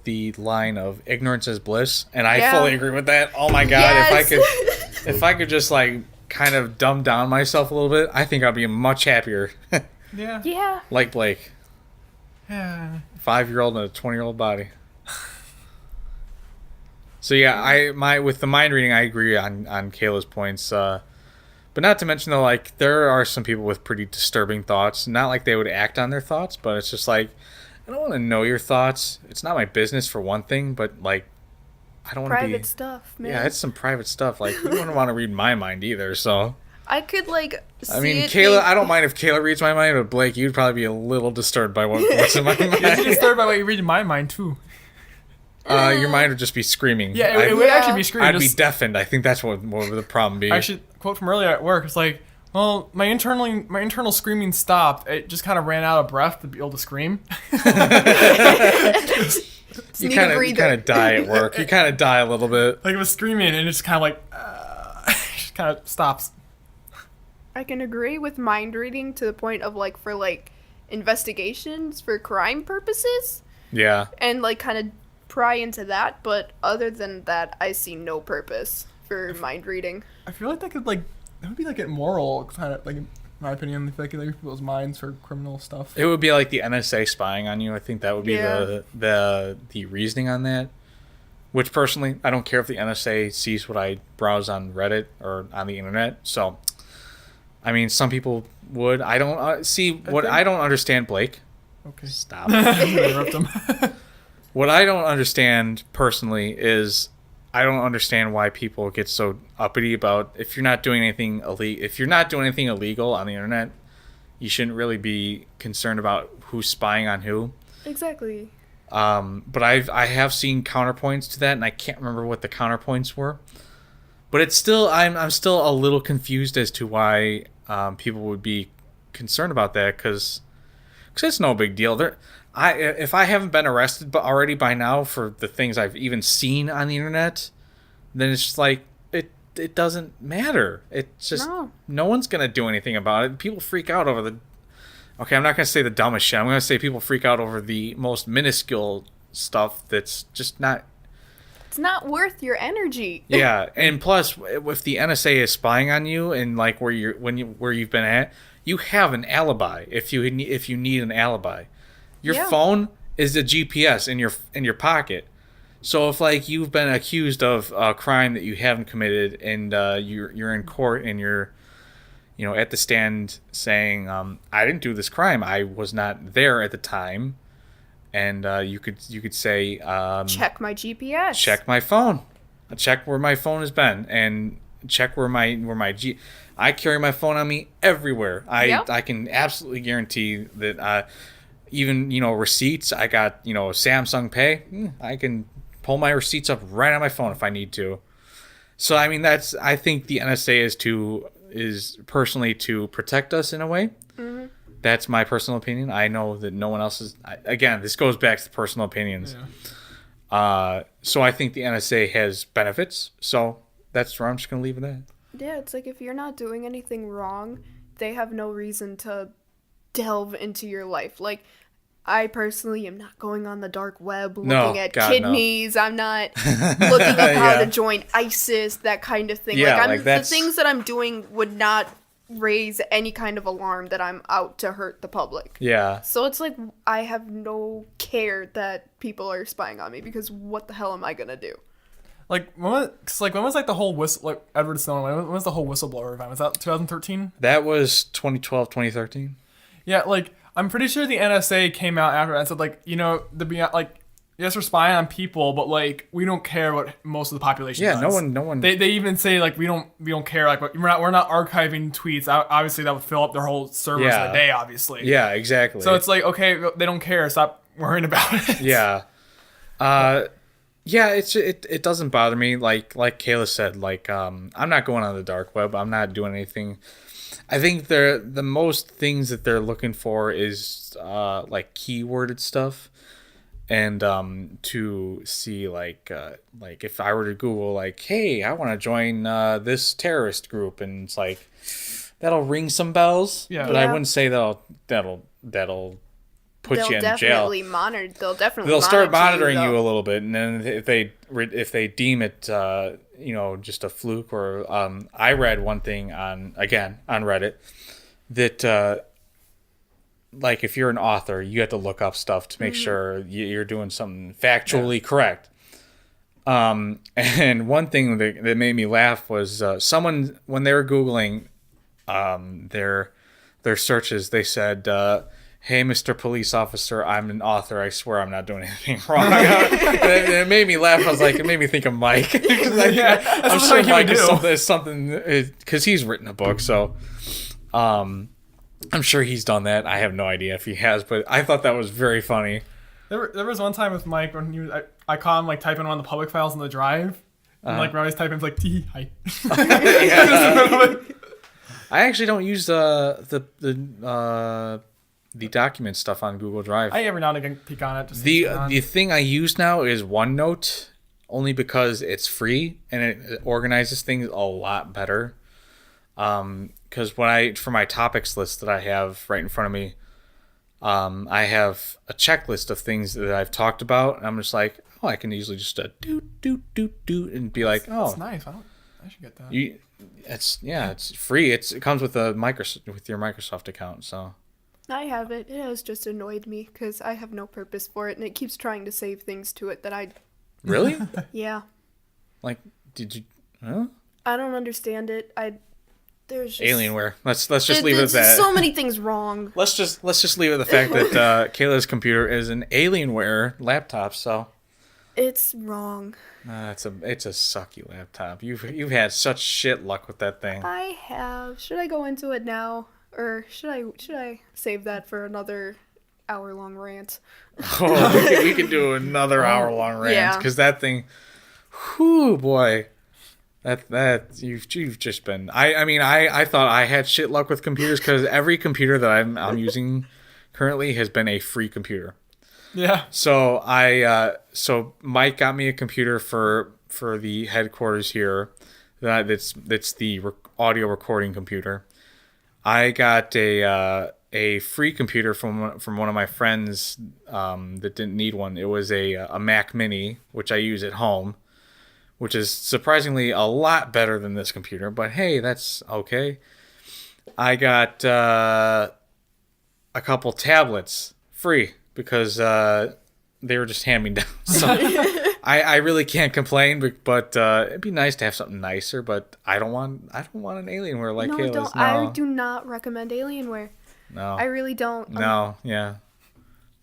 the line of ignorance is bliss, and I Yeah. fully agree with that. Oh my god, Yes. if I could just like kind of dumb down myself a little bit, I think I'd be much happier. Yeah. Yeah. Like Blake, Yeah. 5-year-old in a 20-year-old body. So yeah, with the mind reading, I agree on Kayla's points. But not to mention though, like there are some people with pretty disturbing thoughts. Not like they would act on their thoughts, but it's just like I don't want to know your thoughts. It's not my business for one thing, but like I don't want to be Private stuff, man. Yeah, it's some private stuff. Like you wouldn't want to read my mind either. So I could see I mean, it Kayla, being- I don't mind if Kayla reads my mind, but Blake, you'd probably be a little disturbed by what's in my You're mind. disturbed by what you read in my mind too. Your mind would just be screaming. Yeah, it would actually be screaming. I'd be deafened. I think that's what would the problem be. Actually, quote from earlier at work. It's like, well, my internal screaming stopped. It just kind of ran out of breath to be able to scream. you need a kind breather. of die at work. You kind of die a little bit. Like it was screaming, and it's kind of like, it just kind of stops. I can agree with mind reading to the point of like for like investigations for crime purposes Yeah. and like kind of pry into that, but other than that, I see no purpose for mind reading. I feel like that would be like immoral, kind of like in my opinion. If they could read people's minds for criminal stuff. It would be like the NSA spying on you. I think that would be Yeah. the reasoning on that. Which personally, I don't care if the NSA sees what I browse on Reddit or on the internet. So, I mean, some people would. I don't see what I don't understand, Blake. Okay. Stop. Interrupt them. What I don't understand personally is I don't understand why people get so uppity about if you're not doing anything illegal on the internet, you shouldn't really be concerned about who's spying on who. Exactly. But I have seen counterpoints to that, and I can't remember what the counterpoints were. But it's still I'm still a little confused as to why people would be concerned about that, because it's no big deal. If I haven't been arrested already by now for the things I've even seen on the internet, then it's just like it doesn't matter. It's just no one's gonna do anything about it. People freak out over the. Okay, I'm not gonna say the dumbest shit. I'm gonna say people freak out over the most minuscule stuff that's just not. It's not worth your energy. Yeah, and plus, if the NSA is spying on you and like where you've been at, you have an alibi. If you need an alibi. Your phone is a GPS in your pocket. So if like you've been accused of a crime that you haven't committed, and you're in court and you're at the stand saying I didn't do this crime, I was not there at the time, and you could say check my GPS, check my phone, check where my phone has been, and check where I carry my phone on me everywhere. I can absolutely guarantee that. Even, receipts, I got, Samsung Pay. I can pull my receipts up right on my phone if I need to. So, I mean, I think the NSA is personally to protect us in a way. Mm-hmm. That's my personal opinion. I know that no one else is. Again, this goes back to personal opinions. Yeah. So I think the NSA has benefits. So that's where I'm just going to leave it at. Yeah, it's like if you're not doing anything wrong, they have no reason to delve into your life. Like, I personally am not going on the dark web looking at kidneys. No. I'm not looking up how to join ISIS, that kind of thing. Yeah, the things that I'm doing would not raise any kind of alarm that I'm out to hurt the public. Yeah. So it's like I have no care that people are spying on me, because what the hell am I gonna do? When was the whole Edward Snowden? When was the whole whistleblower event? Was that 2013? That was 2012, 2013. Yeah, I'm pretty sure the NSA came out after that and said, yes, we're spying on people, but we don't care what most of the population does. Yeah, no one. They even say we don't care. We're not archiving tweets. Obviously, that would fill up their whole servers in a day. Obviously. Yeah, exactly. So it's okay, they don't care. Stop worrying about it. Yeah. Yeah, it doesn't bother me. Like Kayla said, I'm not going on the dark web. I'm not doing anything. I think the most things that they're looking for is keyworded stuff, and to see if I were to Google hey, I want to join this terrorist group, and it's that'll ring some bells. Yeah. But I wouldn't say that'll put you in jail. They'll start monitoring you a little bit, and then if they deem it just a fluke, or I read one thing on Reddit that if you're an author, you have to look up stuff to make sure you're doing something factually correct. And one thing that made me laugh was someone, when they were Googling their searches, they said, hey, Mr. Police Officer, I'm an author. I swear I'm not doing anything wrong. It made me laugh. I was like, it made me think of Mike. I'm sure Mike is something, because he's written a book. So I'm sure he's done that. I have no idea if he has, but I thought that was very funny. There was one time with Mike when I caught him typing on the public files in the drive. And when I was typing, it's tee, hi. I actually don't use the document stuff on Google Drive. I every now and again peek on it. The thing I use now is OneNote, only because it's free and it organizes things a lot better. Because for my topics list that I have right in front of me, I have a checklist of things that I've talked about, and I'm just I can easily just do and be that's nice. I should get that. It's free. It comes with your Microsoft account, so. I have it. It has just annoyed me because I have no purpose for it, and it keeps trying to save things to it that I. Really? Yeah. Did you? Huh? I don't understand it. There's just Alienware. Let's just leave it at that. There's so many things wrong. Let's just leave it at the fact that Kayla's computer is an Alienware laptop. So It's wrong. It's a sucky laptop. You've had such shit luck with that thing. I have. Should I go into it now, or should I save that for another hour-long rant? Oh, we could do another hour-long rant Yeah. because that thing, whoo boy, that you've just been. I thought I had shit luck with computers because every computer that I'm using currently has been a free computer. Yeah. So so Mike got me a computer for the headquarters here. That's the audio recording computer. I got a free computer from one of my friends that didn't need one. It was a Mac Mini, which I use at home, which is surprisingly a lot better than this computer. But hey, that's okay. I got a couple tablets free because they were just hand-me-down. So I really can't complain, but it'd be nice to have something nicer. But I don't want an Alienware like Kayla's. Don't. I do not recommend Alienware. No. I really don't. No. Yeah.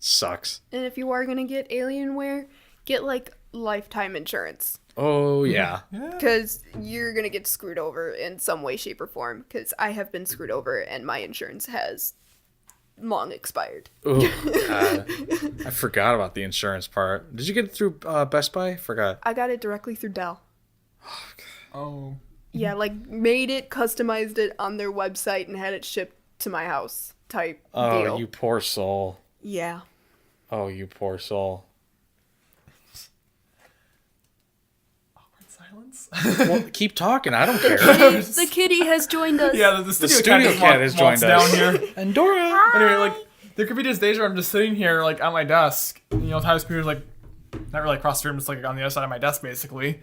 Sucks. And if you are gonna get Alienware, get like lifetime insurance. Oh yeah. Because you're going to get screwed over in some way, shape, or form. Because I have been screwed over and my insurance has long expired. Oh, God. I forgot about the insurance part. Did you get it through Best Buy? Forgot. I got it directly through Dell. Oh. Yeah, like made it, customized it on their website, and had it shipped to my house type Oh, deal. you poor soul. Yeah. Oh, you poor soul. Silence. Well, keep talking. I don't care. The kitty has joined us. Yeah, the studio, studio cat has joined down us. here. And Dora. Anyway, like, there could be just days where I'm just sitting here, like, at my desk. And, you know, Tyler's computer's, like, not really across the room, just, like, on the other side of my desk, basically.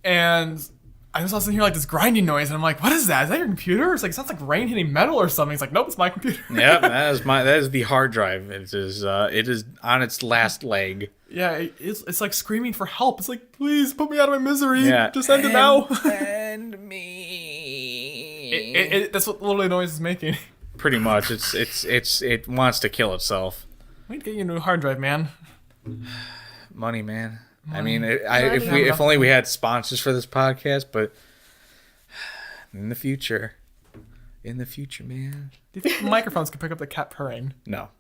And I just sitting here, like, this grinding noise, and I'm like, what is that? Is that your computer? It's like, it sounds like rain hitting metal or something. It's like, nope, it's my computer. Yep, that is the hard drive. It is on its last leg. Yeah, it's like screaming for help. It's like, please put me out of my misery. Yeah. Just end it now. And me. That's what literally the noise is making. Pretty much. It wants to kill itself. We need to get you a new hard drive, man. Money, man. I Money. mean, if only we had sponsors for this podcast, but in the future, man. Do you think the microphones could pick up the cat purring? No,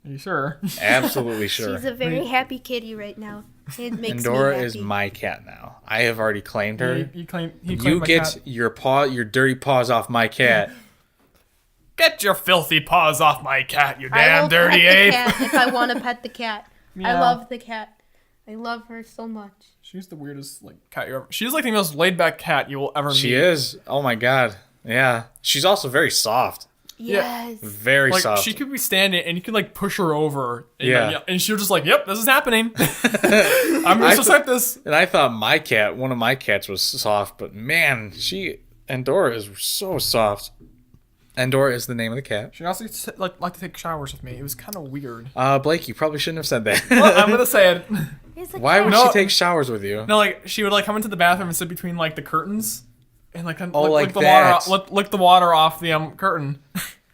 Are you sure? absolutely sure. She's a very happy kitty right now. It makes And me Dora happy. is my cat now. I have already claimed her. He claimed You my get cat. your dirty paws off my cat. Get your filthy paws off my cat, you I damn will dirty pet ape. the cat if I want to pet the cat. I Meow. love the cat. I love her so much. She's the weirdest cat you ever. She's like the most laid back cat you will ever meet. She is. Oh my god. Yeah. She's also very soft. Yes. Very Like soft. she could be standing and you could like push her over. And, Yeah. and she'll just like, yep, this is happening. I'm just like this. And I thought one of my cats was soft, but man, Dora is so soft. And Dora is the name of the cat. She also used to, like to take showers with me. It was kind of weird. Blake, you probably shouldn't have said that. Well, I'm gonna say it. It's a Why cat. would No. she take showers with you? No, like she would like come into the bathroom and sit between like the curtains, and like Oh, like lick the that. water, lick the water off the curtain.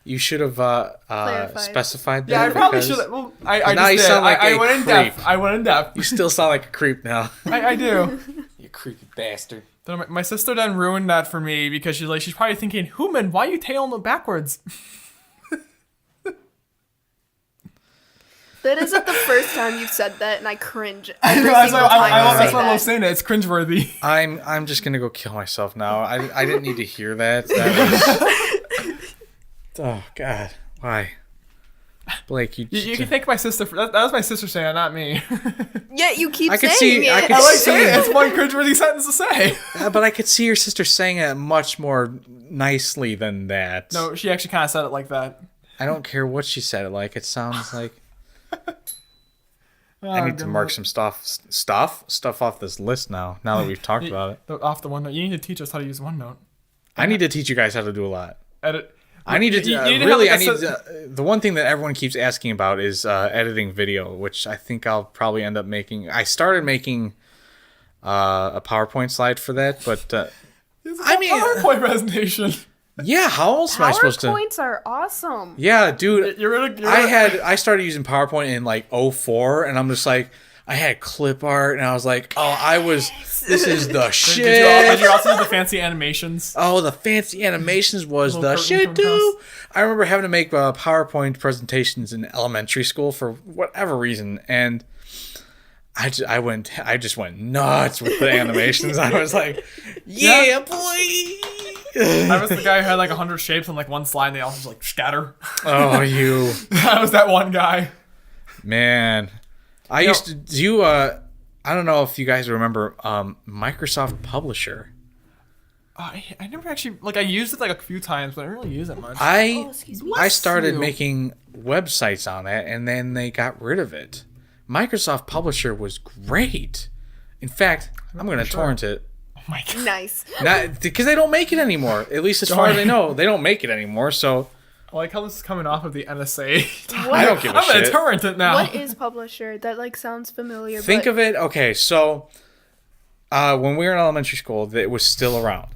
You should have Clarified. specified that. Yeah, I probably because should. Well, I now just you did. sound like I a went in creep. depth. I went in depth. You still sound like a creep now. I do. You creepy bastard. Then my sister then ruined that for me because she's probably thinking, Human, why are you tailing them backwards? That isn't the first time you've said that, and I cringe That's every why single time you that's say why I love that. saying it. It's cringeworthy. I'm just gonna go kill myself now. I didn't need to hear that. That was... Oh God, why? Blake, You can thank my sister for that. That was my sister saying it, not me. Yeah, you keep I could saying see- it. I could I like see- saying it. It's one cringeworthy sentence to say. But I could see your sister saying it much more nicely than that. No, she actually kind of said it like that. I don't care what she said it like. It sounds like Oh, I need to good mark luck. some stuff off this list now. Now that we've talked about it, Off the OneNote. You need to teach us how to use OneNote. I need to teach you guys how to do a lot. Edit. I need to You need to really. have, I like, need the one thing that everyone keeps asking about is editing video, which I think I'll probably end up making. I started making a PowerPoint slide for that, but I mean, PowerPoint presentation. yeah. How else am I supposed to? PowerPoints are awesome. Yeah, dude. You're I started using PowerPoint in like 04, and I'm just like, I had clip art, and I was like, this is the shit. Did you also do the fancy animations? Oh, the fancy animations was Little the curtain shit, come dude. across. I remember having to make PowerPoint presentations in elementary school for whatever reason, and I just went nuts with the animations. I was like, yeah, boy. I was the guy who had like 100 shapes on like one slide, and they all just like scatter. Oh, you I was that one guy. man. I used to do. I don't know if you guys remember Microsoft Publisher. I never actually I used it like a few times, but I didn't really use it much. excuse me. I started you. making websites on it, and then they got rid of it. Microsoft Publisher was great. In fact, I'm going to torrent it. Oh my god. Nice. Not because they don't make it anymore. At least as far as I know, they don't make it anymore. So I like how this is coming off of the NSA. I don't give a I'm gonna shit. torrent it now. What is Publisher? That like sounds familiar. Think but of it. Okay, so when we were in elementary school, it was still around,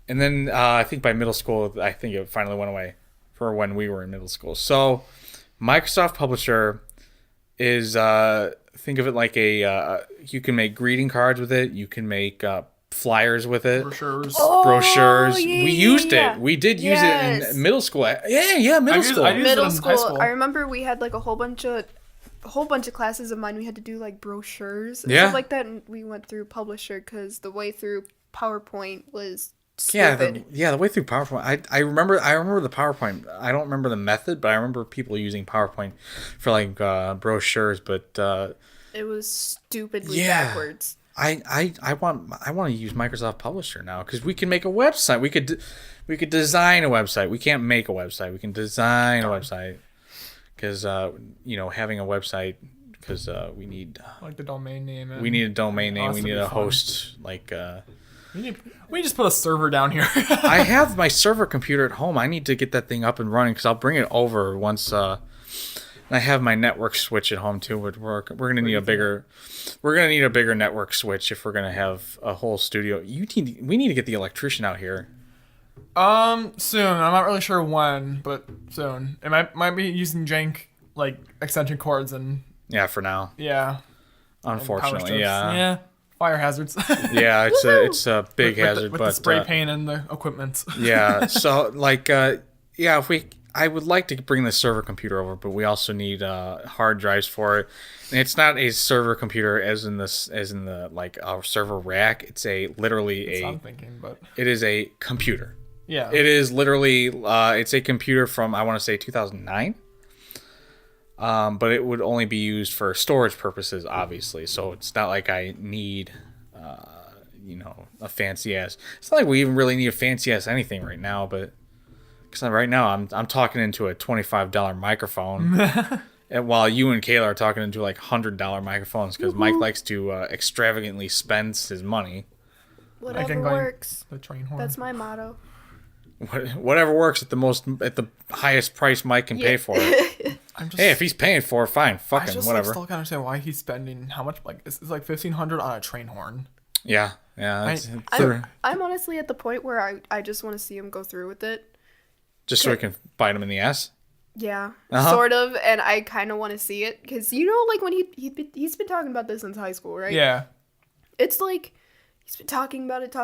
and then I think by middle school, I think it finally went away for when we were in middle school. So Microsoft Publisher is think of it like a you can make greeting cards with it. You can make flyers with it. Brochures. Brochures. yeah, We yeah, used yeah. it. We did use Yes. it in middle school. Yeah, middle used- school. I used- it middle in high school, school. I remember we had like a whole bunch of classes of mine. We had to do like brochures and Yeah. stuff like that, and we went through Publisher because the way through PowerPoint was Yeah, stupid. the way through PowerPoint. I remember the PowerPoint. I don't remember the method, but I remember people using PowerPoint for like brochures. But It was stupidly Yeah. backwards. I want to use Microsoft Publisher now because we can make a website. We could design a website. We can't make a website. We can design a website because having a website because we need Like the domain name. And we need a domain name. Oh, We this need would a be fun. host like. We just put a server down here. I have my server computer at home. I need to get that thing up and running because I'll bring it over once. I have my network switch at home too. But we're gonna need a bigger network switch if we're gonna have a whole studio. We need to get the electrician out here. Soon. I'm not really sure when, but soon. It might be using jank like extension cords and Yeah, for now. yeah. and power Unfortunately, strips. yeah. Yeah. Fire hazards. Yeah, it's a big with hazard, with but the spray paint and the equipment. yeah. So I would like to bring the server computer over, but we also need hard drives for it. And it's not a server computer as in the like a server rack. It's literally That's what I'm thinking, but it is a computer. yeah. It is literally it's a computer from I want to say 2009. But it would only be used for storage purposes, obviously. So it's not like I need a fancy ass. It's not like we even really need a fancy ass anything right now, but because right now I'm talking into a $25 microphone, and while you and Kayla are talking into like $100 microphones because Mike likes to extravagantly spend his money. Whatever go- works. The train horn. That's my motto. Whatever works at the highest price Mike can pay for it. I'm just, Hey, if he's paying for it, fine, I fucking just whatever. still can't understand why he's spending how much. Like it's like $1,500 on a train horn. Yeah. It's, I'm honestly at the point where I just want to see him go through with it. just so we can bite him in the ass. Yeah, Uh-huh. sort of, and I kind of want to see it because like when he's been talking about this since high school, right? Yeah. It's like he's been talking about it,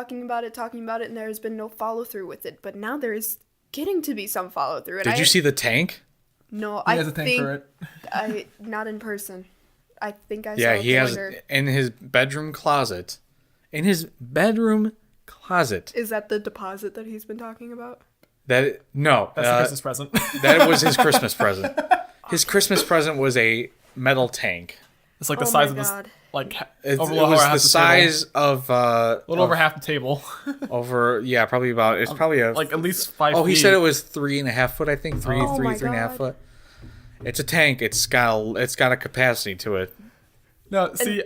and there's been no follow through with it. But now there is getting to be some follow through. Did you see the tank? No, He I has a tank think for it. not in person. I think I saw. Yeah, it he has later. in his bedroom closet. In his bedroom closet. Is that the deposit that he's been talking about? That's That's the Christmas present. that was his Christmas present. His Christmas present was a metal tank. It's like the Oh size my of this, God. like It over was half the size table. of A little over half the table. over probably about it's probably a Like at least 5 Oh, he feet. said it was 3.5 foot, I think. Three Oh my and a half God. foot. It's a tank. It's got a capacity to it. No, see.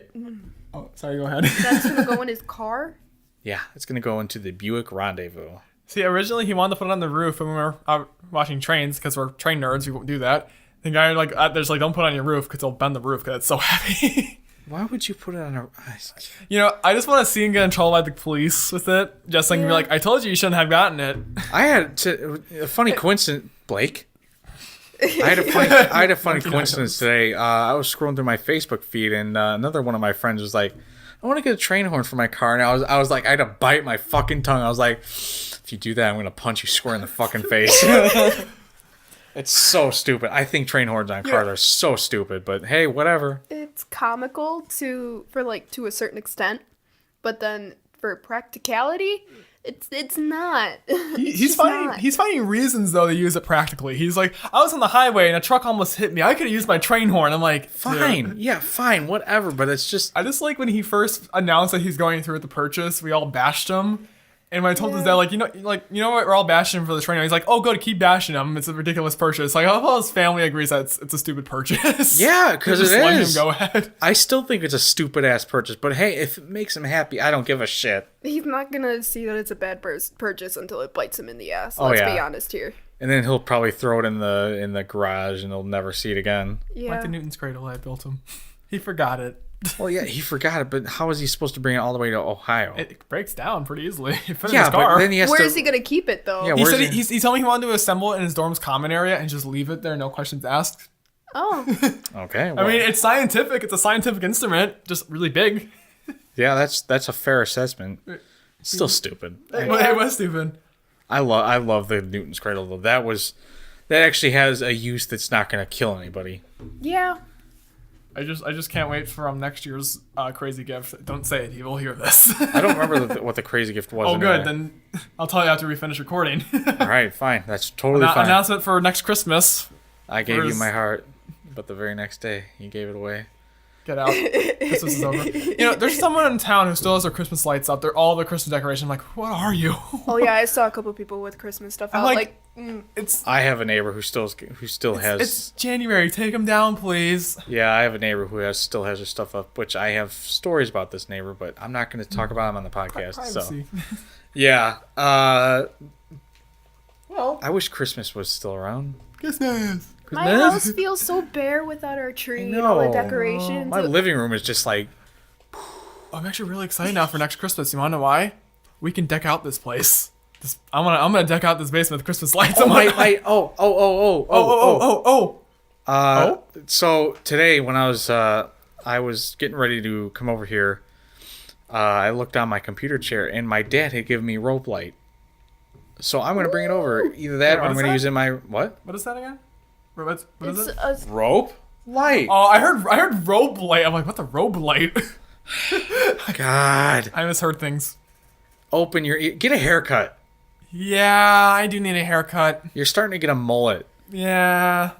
Oh, sorry. Go ahead. That's gonna go in his car. Yeah, it's gonna go into the Buick Rendezvous. See, originally he wanted to put it on the roof when we were out watching trains because we're train nerds. We won't do that. The guy there's like, don't put it on your roof because it'll bend the roof because it's so heavy. Why would you put it on a? You know, I just want to see him get in trouble by the police with it. Just like be like, I told you shouldn't have gotten it. I had a funny coincidence, Blake. I had a funny coincidence today. I was scrolling through my Facebook feed, and another one of my friends was like, "I want to get a train horn for my car." And I was like, I had to bite my fucking tongue. I was like, "If you do that, I'm gonna punch you square in the fucking face." It's so stupid. I think train horns on cars are so stupid, but hey, whatever. It's comical to a certain extent, but then for practicality, it's not. He's finding reasons though to use it practically. He's like, I was on the highway and a truck almost hit me. I could have used my train horn. I'm like, Fine, yeah, fine, whatever. But it's just I just like when he first announced that he's going through with the purchase, we all bashed him. And when I told his dad, like, you know what, we're all bashing him for the train horn. He's like, oh, good, keep bashing him. It's a ridiculous purchase. Like, oh, well, his family agrees that it's a stupid purchase. yeah, because Just it let is. him go ahead. I still think it's a stupid ass purchase, but hey, if it makes him happy, I don't give a shit. He's not gonna see that it's a bad purchase until it bites him in the ass. Oh, Let's yeah. be honest here. And then he'll probably throw it in the garage, and he'll never see it again. Yeah. Like the Newton's cradle I built him. He forgot it. Well, yeah, he forgot it, but how is he supposed to bring it all the way to Ohio? It breaks down pretty easily. It fit in Yeah, his car. but then he has Where to. is he gonna keep it though? Yeah, He where's said he- he told me he wanted to assemble it in his dorm's common area and just leave it there, no questions asked. Oh. Okay. I Well, mean, it's scientific. It's a scientific instrument, just really big. yeah, that's a fair assessment. Still stupid. But it was stupid. I love the Newton's cradle though. That actually has a use that's not going to kill anybody. Yeah. I just can't wait for next year's crazy gift. Don't say it. He will hear this. I don't remember what the crazy gift was. Oh, good. anyway. Then I'll tell you after we finish recording. All right, fine. That's totally fine. Announcement for next Christmas. I gave you Where's- my heart, but the very next day you gave it away. Get out. Christmas is over. You know, there's someone in town who still has their Christmas lights up. They're all the Christmas decoration. I'm like, what are you? Oh yeah, I saw a couple people with Christmas stuff I'm out. like- Like, It's I have a neighbor who still has. it's January. Take them down, please. Yeah, I have a neighbor who still has her stuff up, which I have stories about this neighbor, but I'm not going to talk about him on the podcast. So Privacy. yeah, Well, I wish Christmas was still around. Christmas. my Christmas? house feels so bare without our tree I and all the know. decorations. My living room is just like, I'm actually really excited now for next Christmas. You wanna know why? We can deck out this place. I'm gonna deck out this basement with Christmas lights. Oh. So today when I was getting ready to come over here, I looked on my computer chair and my dad had given me rope light. So I'm gonna bring it over. Either that or What I'm is gonna that? use it in my what? What is that again? What is It's it? Rope light. Oh, I heard robe light. I'm like, what the robe light? God. I misheard things. Open your ear. Get a haircut. Yeah, I do need a haircut. You're starting to get a mullet. Yeah.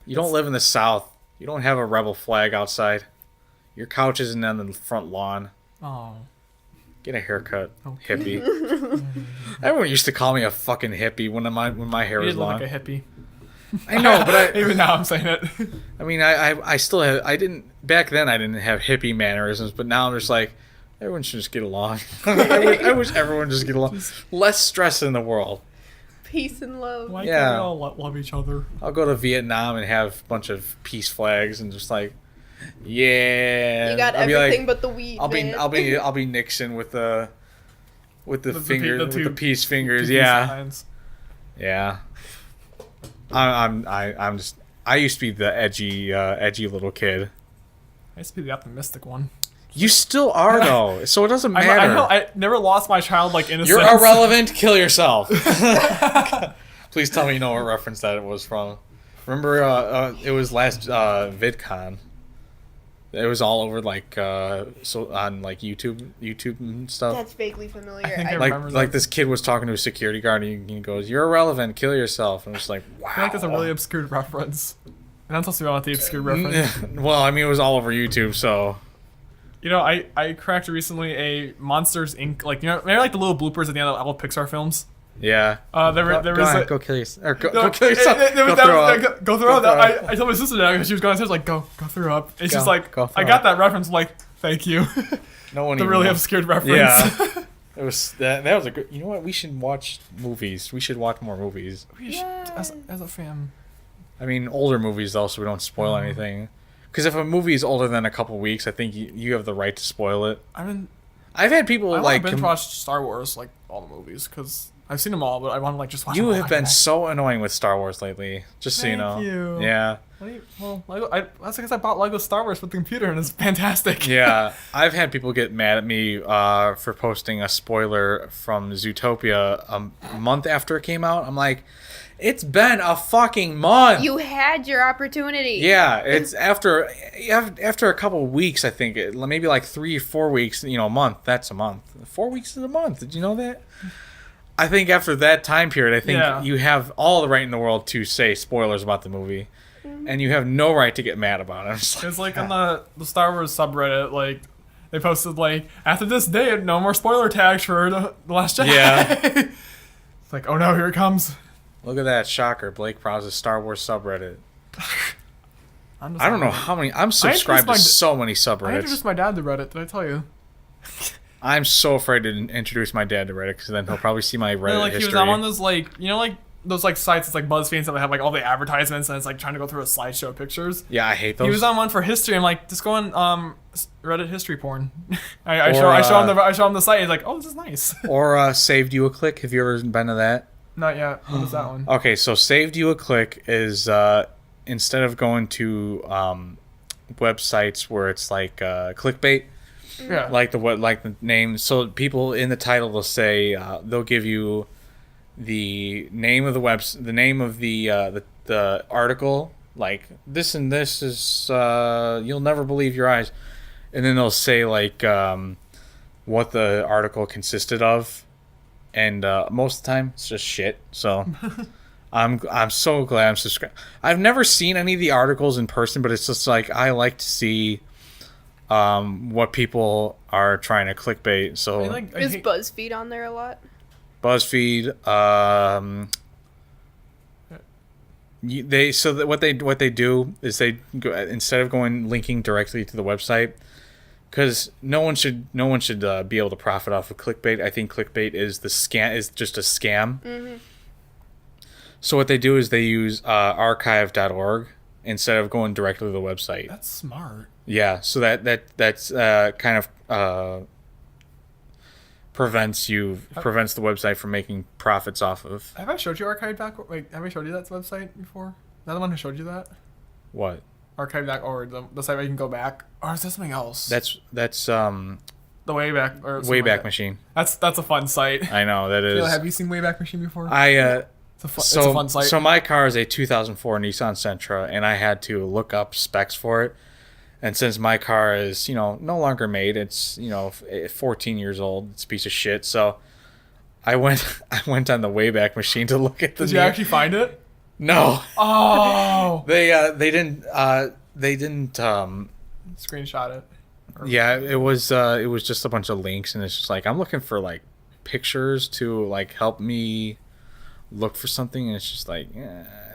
You don't live in the South. You don't have a rebel flag outside. Your couch isn't on the front lawn. Oh. Get a haircut, hippie. Everyone used to call me a fucking hippie when my hair You was did look long. like a hippie. I know, but Even now I'm saying it. I mean, I still have. I didn't back then. I didn't have hippie mannerisms, but now I'm just like, everyone should just get along. I wish everyone just get along. Less stress in the world. peace and love. Why Yeah. can't we all love each other? I'll go to Vietnam and have a bunch of peace flags and just like, yeah. You got I'll be everything like, but the weed. man. I'll be Nixon with the finger with the peace fingers. Two Yeah, signs. yeah. I used to be the edgy little kid. I used to be the optimistic one. You still are though, so it doesn't matter. I know. I never lost my childlike innocence. You're irrelevant. Kill yourself. Please tell me you know what reference that it was from. Remember, it was last VidCon. It was all over like so on like YouTube and stuff. That's vaguely familiar. I think I like remember like that. this kid was talking to a security guard and he goes, "You're irrelevant. Kill yourself." And I'm just like, wow. I feel like that's a really obscure reference. And don't tell me about the obscure reference. Well, I mean, it was all over YouTube, so You know, I cracked recently a Monsters Inc. Like, you know, remember like the little bloopers at the end of all Pixar films? yeah. There was a, go kill yourself. Or go no, kill yourself. Go throw up. Go throw up. Go throw I told my sister that because she was going upstairs like, go throw up. And she's Go- like, go throw I got up. that reference. I'm like, thank you. No one The even really knows. obscured reference. Yeah. It was that was a good. You know what? We should watch movies. We should watch more movies. We should, as a fan. I mean, older movies though, so we don't spoil anything. Because if a movie is older than a couple weeks, I think you have the right to spoil it. I mean, I've had people I like binge watched Star Wars like all the movies because I've seen them all, but I want to like just watch. You them all have back been to back. so annoying with Star Wars lately. Just so you know. Thank you. Yeah. Well, Lego, that's because I bought Lego Star Wars with the computer and it's fantastic. Yeah. I've had people get mad at me for posting a spoiler from Zootopia a month after it came out. I'm like, it's been a fucking month. You had your opportunity. Yeah, it's after a couple of weeks, I think, maybe like 3 or 4 weeks, a month. That's a month. 4 weeks is a month. Did you know that? I think after that time period, I think you have all the right in the world to say spoilers about the movie, and you have no right to get mad about it. It's like on the Star Wars subreddit, like they posted like after this day, no more spoiler tags for the Last Jedi. Yeah. It's like, oh no, here it comes. Look at that shocker. Blake browses Star Wars subreddit. I'm I don't know how many. I'm subscribed to so many I subreddits. introduced my dad to Reddit. Did I tell you? I'm so afraid to introduce my dad to Reddit because then he'll probably see my Reddit Like he history. was on one of those like those like sites. It's like BuzzFeed and stuff that have like all the advertisements and it's like trying to go through a slideshow of pictures. Yeah, I hate those. He was on one for history. I'm like, just go on Reddit history porn. I show him the site. He's like, oh, this is nice. Or Saved You a Click. Have you ever been to that? Not yet. What is that one? Okay, so Saved You a Click is instead of going to websites where it's like clickbait, Yeah. like the name. So people in the title will say they'll give you the name of the name of the article, like this and this is you'll never believe your eyes, and then they'll say like what the article consisted of. And most of the time, it's just shit. So I'm so glad I'm subscribed. I've never seen any of the articles in person, but it's just like I like to see what people are trying to clickbait. So Is BuzzFeed on there a lot? BuzzFeed, what they do is they go, instead of linking directly to the website. Because no one should be able to profit off of clickbait. I think clickbait is just a scam. Mm-hmm. So what they do is they use archive.org instead of going directly to the website. That's smart. Yeah, so that's kind of prevents the website from making profits off of. Have I showed you Archive back? Wait, have I showed you that website before? Is that the one who showed you that? What? Archive.org, the site where you can go back, or is that something else? That's the Wayback or Wayback Machine. That's a fun site. I know that is. Kayla, have you seen Wayback Machine before? It's a fun site. So my car is a 2004 Nissan Sentra, and I had to look up specs for it. And since my car is, no longer made, it's 14 years old. It's a piece of shit. So I went on the Wayback Machine to look at the. Did you actually find it? No. Oh. They didn't Screenshot it. Yeah, it was just a bunch of links, and it's just like I'm looking for like pictures to like help me look for something, and it's just like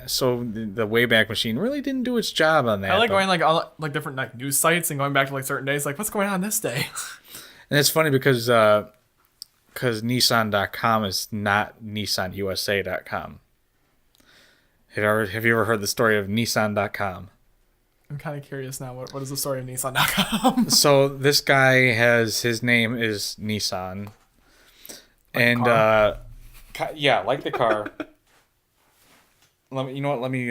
so the Wayback Machine really didn't do its job on that. I like going like on like different like news sites and going back to like certain days, like what's going on this day. And it's funny because Nissan.com is not NissanUSA.com. Have you ever heard the story of Nissan.com? I'm kind of curious now. What is the story of Nissan.com? So this guy his name is Nissan, and like the car. Let me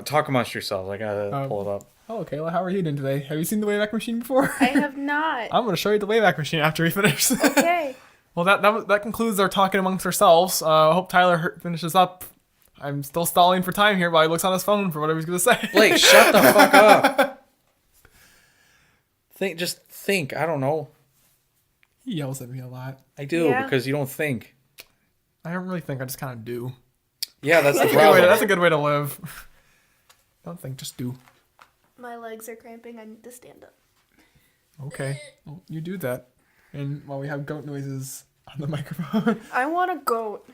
talk amongst yourselves. I gotta pull it up. Oh, Kayla, how are you doing today? Have you seen the Wayback Machine before? I have not. I'm gonna show you the Wayback Machine after we finish. Okay. Well, that concludes our talking amongst ourselves. I hope Tyler finishes up. I'm still stalling for time here while he looks on his phone for whatever he's gonna say. Blake, shut the fuck up. Think. I don't know. He yells at me a lot. I do because you don't think. I don't really think. I just kind of do. Yeah, that's the That's problem. that's a good way to live. Don't think, just do. My legs are cramping. I need to stand up. Okay, well, you do that. And while we have goat noises on the microphone. I want a goat.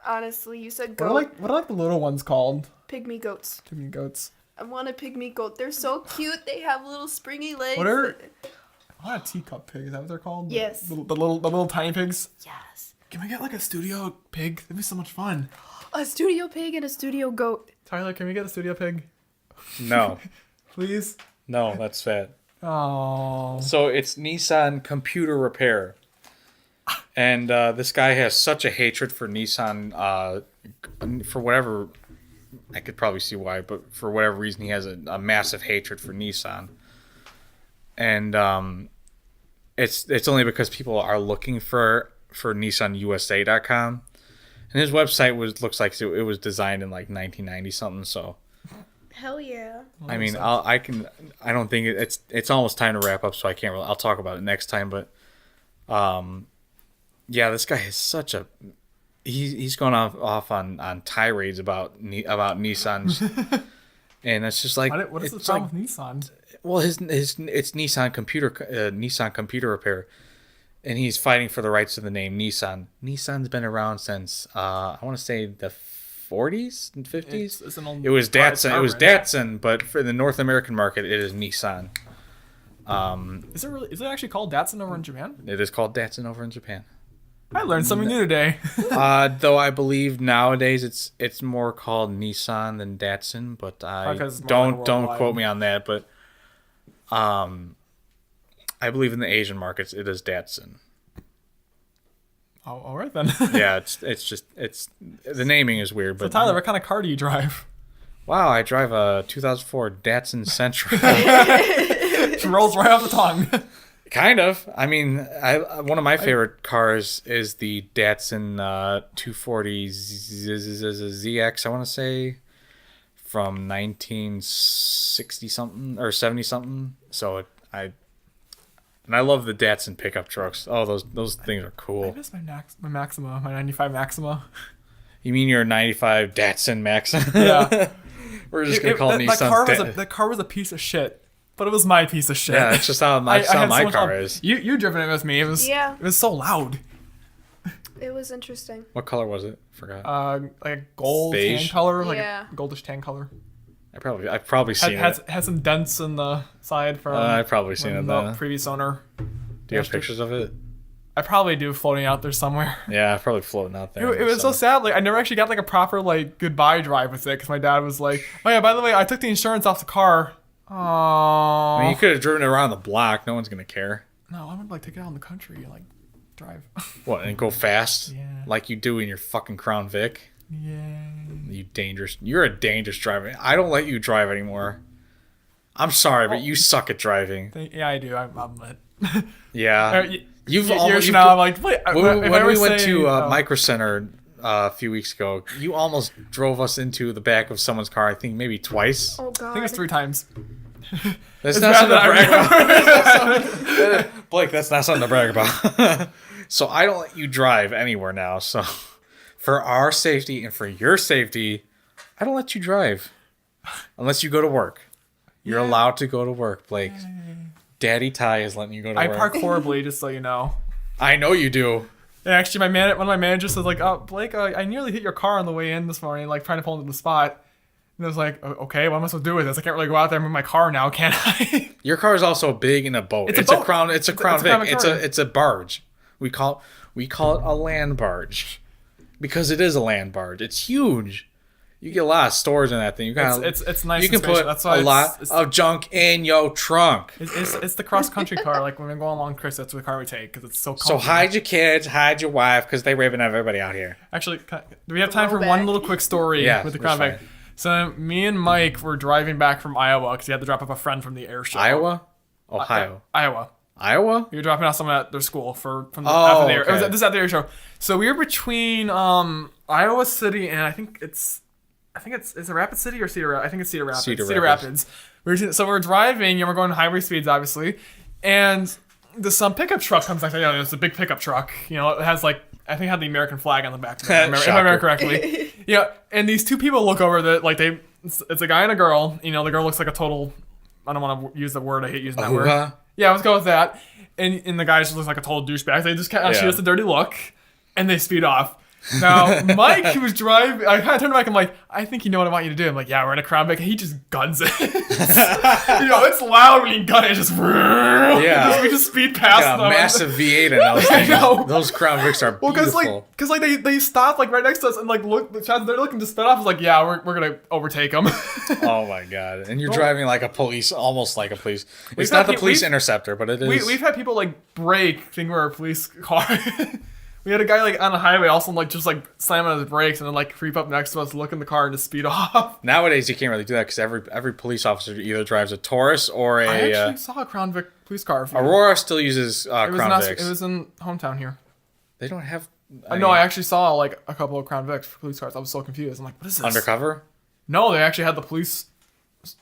Honestly, you said goat. What are like the little ones called? Pygmy goats. Pygmy goats. I want a pygmy goat. They're so cute. They have little springy legs. What are a teacup pig? Is that what they're called? Yes. The little tiny pigs. Yes. Can we get like a studio pig? That'd be so much fun. A studio pig and a studio goat. Tyler, can we get a studio pig? No. Please? No, that's fat. Oh. So it's Nissan Computer Repair. And this guy has such a hatred for Nissan. For whatever, I could probably see why, but for whatever reason, he has a massive hatred for Nissan. And it's only because people are looking for NissanUSA.com. And his website looks like it was designed in like 1990 something. So Hell yeah. I mean, I don't think it's almost time to wrap up, so I can't really. I'll talk about it next time, but yeah, this guy is such a he's going off on tirades about Nissans, and it's just like What is the it's problem like, with Nissan? well, it's Nissan computer repair, and he's fighting for the rights of the name Nissan. Nissan's been around since I want to say the 40s and 50s. It's an old It was Datsun. car It was brand. Datsun, but for the North American market, it is Nissan. Is it actually called Datsun over in Japan? It is called Datsun over in Japan. I learned something new today. Though I believe nowadays it's more called Nissan than Datsun, but I Because it's more don't like don't worldwide. quote me on that. But I believe in the Asian markets it is Datsun. Oh, all right then. Yeah, it's the naming is weird, So but Tyler, what kind of car do you drive? wow, I drive a 2004 Datsun Sentra. It rolls right off the tongue. Kind of. I mean, one of my favorite cars is the Datsun 240 ZX. I want to say from 1960 something or 70 something. So I love the Datsun pickup trucks. Oh, those things are I cool. miss my Maxima, my 95 Maxima. You mean your 95 Datsun Maxima? Yeah. We're just gonna call it that Nissan's. that car was a piece of shit, but it was my piece of shit. Yeah, that's just how my I had so much car fun. is. You driven it with me. It was Yeah. It was so loud. It was interesting. What color was it? Forgot. Like a gold Beige? tan color, like Yeah. a goldish tan color. I've probably seen it. Had some dents in the side from I've probably seen it from the then. previous owner. Do you have pictures of it? I probably do, floating out there somewhere. Yeah, probably floating out there. It was so sad. Like I never actually got like a proper like goodbye drive with it because my dad was like, "Oh yeah, by the way, I took the insurance off the car." Oh I mean, you could have driven it around the block. No one's gonna care. no, I would like take it out in the country, like drive. What, and go fast? Yeah. Like you do in your fucking Crown Vic? Yeah. You're a dangerous driver. I don't let you drive anymore. I'm sorry, but you suck at driving. Yeah, I do. I'm lit. Yeah. You've almost... Years from now, I'm like, wait, When if I we ever went say- to oh. Micro Center a few weeks ago, you almost drove us into the back of someone's car, I think maybe twice. Oh god. I think it was 3 times. That's It's not bad something to that brag about. Blake, that's not something to brag about. So I don't let you drive anywhere now. So for our safety and for your safety, I don't let you drive unless you go to work. You're Yeah. allowed to go to work, Blake. Daddy Ty is letting you go to I work. park horribly, just so you know. I know you do. And actually, one of my managers said like, "Oh, Blake, I nearly hit your car on the way in this morning, like trying to pull into the spot." And I was like, "Okay, what am I supposed to do with this? I can't really go out there and move my car now, can I?" Your car is also big in a boat. It's a boat. Crown. It's a Crown it's a Vic. Crown Victoria. It's a barge. We call it a land barge because it is a land barge. It's huge. You get a lot of storage in that thing. You got It's nice. You can and spacious. put That's why a lot it's, of junk in your trunk. it's the cross country car. Like when we go along Chris, that's the car we take because it's so. So comfy. hide your kids, hide your wife, because they raping everybody out here. Actually, do we have time for Throwback. one little quick story Yeah, with the that's Crown Vic? fine. So me and Mike were driving back from Iowa because we had to drop off a friend from the air show. Iowa, Ohio, Iowa. Iowa. We were dropping off someone at their school from the Oh, after the air. okay. It was this is at the air show. So we were between Iowa City and I think it's is it Rapid City or Cedar Rapids? I think it's Cedar Rapids. Cedar Rapids. We're driving and we're going highway speeds obviously, and some pickup truck comes like it's a big pickup truck. You know, it has like I think it had the American flag on the back. If I remember Shocker. correctly. Yeah, and these two people look over it's a guy and a girl. You know, the girl looks like a total. I don't want to use the word. I hate using that word. Hoo-ha. Yeah, let's go with that. And the guy just looks like a total douchebag. They just kind of shoot Yeah. us a dirty look, and they speed off. Now, Mike, who was driving, I kind of turned to Mike. I'm like, I think you know what I want you to do. I'm like, yeah, we're in a Crown Vic. He just guns it. You know, it's loud when you gun it. It's just Yeah. we just speed past Got a them. massive V8 in those I things. know. Those Crown Vics are Well, beautiful. because they stop like right next to us and like look. The chances they're looking to spin off. I was like, yeah, we're gonna overtake them. Oh my god! And you're driving like a police, almost like a police. It's had not the pe- police we've- interceptor, but it is. We've had people like brake, think we're a police car. We had a guy like on the highway also like just like slam on his brakes and then like creep up next to us, look in the car and just speed off. Nowadays, you can't really do that because every police officer either drives a Taurus or I a actually saw a Crown Vic police car. Aurora. Still uses It was Crown Vics. it was in hometown here. They don't have. No, I actually saw like a couple of Crown Vics police cars. I was so confused. I'm like, what is this? Undercover. No, they actually had the police.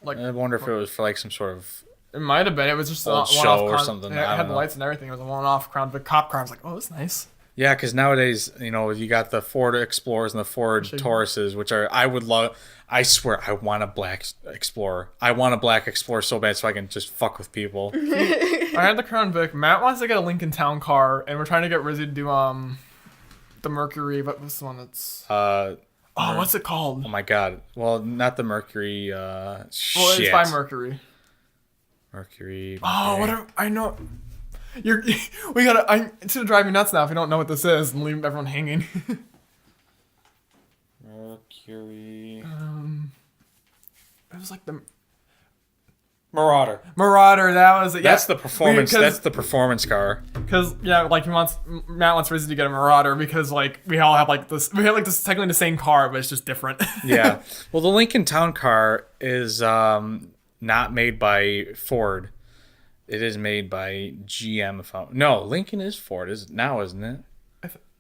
Like, I wonder if it was for like some sort of. it might have been. It was just a Old one-off show or something. It I had don't the know. lights and everything. It was a one-off Crown Vic cop car. I was like, oh, that's nice. Yeah, because nowadays, you got the Ford Explorers and the Ford Tauruses, which are, I would love, I swear, I want a black Explorer. I want a black Explorer so bad so I can just fuck with people. I had the Crown Vic. Matt wants to get a Lincoln Town car, and we're trying to get Rizzy to do the Mercury. But what's the one that's? What's it called? Oh my god. Well, not the Mercury. Well, Shit. it's by Mercury. Mercury. Oh, whatever. I know. We gotta. It's gonna drive me nuts now if you don't know what this is and leave everyone hanging. Mercury. It was like the Marauder. Marauder. That was it. That's Yeah. the performance. That's the performance car. Because like Matt wants Rizzy to get a Marauder because like we all have like this. We have like this technically the same car, but it's just different. Yeah. Well, the Lincoln Town car is not made by Ford. It is made by GM. No, Lincoln is Ford. Is now, isn't it?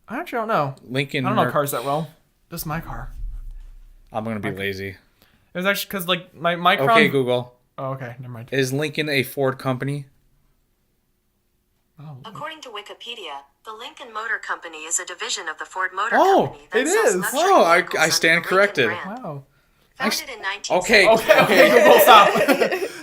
I actually don't know. Lincoln. I don't know cars that well. Just my car. I'm gonna be lazy. It was actually because like my Crown. Okay, Google. Oh, okay, never mind. Is Lincoln a Ford company? Oh. According to Wikipedia, the Lincoln Motor Company is a division of the Ford Motor Oh, Company that it sells is. luxury Oh, I vehicles under stand the Lincoln corrected. brand. Wow. Founded in 1970. Okay. Google, stop.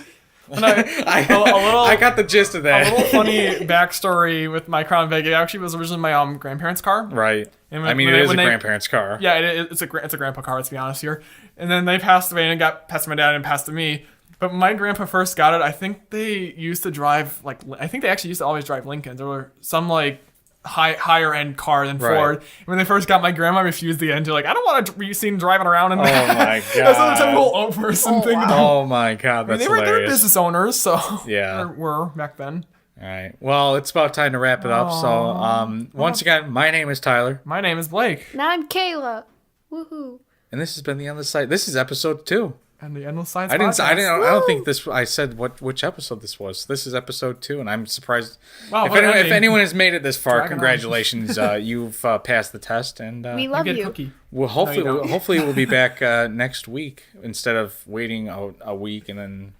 I got the gist of A that. little funny backstory with my Crown Vic. It actually was originally my grandparents' car. Right. And I mean, it is a grandparent's car. Yeah, it's a grandpa car. Let's be honest here. And then they passed away, and it got passed to my dad and passed to me. But when my grandpa first got it, I think they used to drive I think they actually used to always drive Lincolns. There were some like higher end car than Right. Ford. And when they first got, my grandma refused to get into it. Like, I don't want to be seen driving around in Oh that. my That's a god. typical old person thing to do. Oh my god, I mean, that's they were hilarious. business owners, so Yeah. or were back then. All right. Well, it's about time to wrap it up. So, once again, my name is Tyler, My name is Blake, And I'm Kayla. Woohoo. and this has been the Endless Side. This is episode 2. and the Endless Sides I didn't. Podcast. I don't think this. I said which episode this was. This is episode 2, and I'm surprised. Wow, if, what anyone, if ending. anyone has made it this far, Dragging on. congratulations. You've passed the test, and We You love get a you. cookie. well, hopefully, you don't. hopefully we'll be back next week instead of waiting a week and then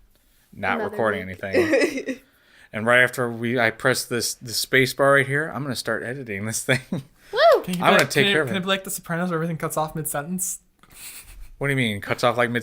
not Another recording week. anything. And right after I press the space bar right here, I'm gonna start editing this thing. Woo! Can you I'm be gonna take care of Can it. it be like The Sopranos where everything cuts off mid-sentence? What do you mean? Cuts off like mid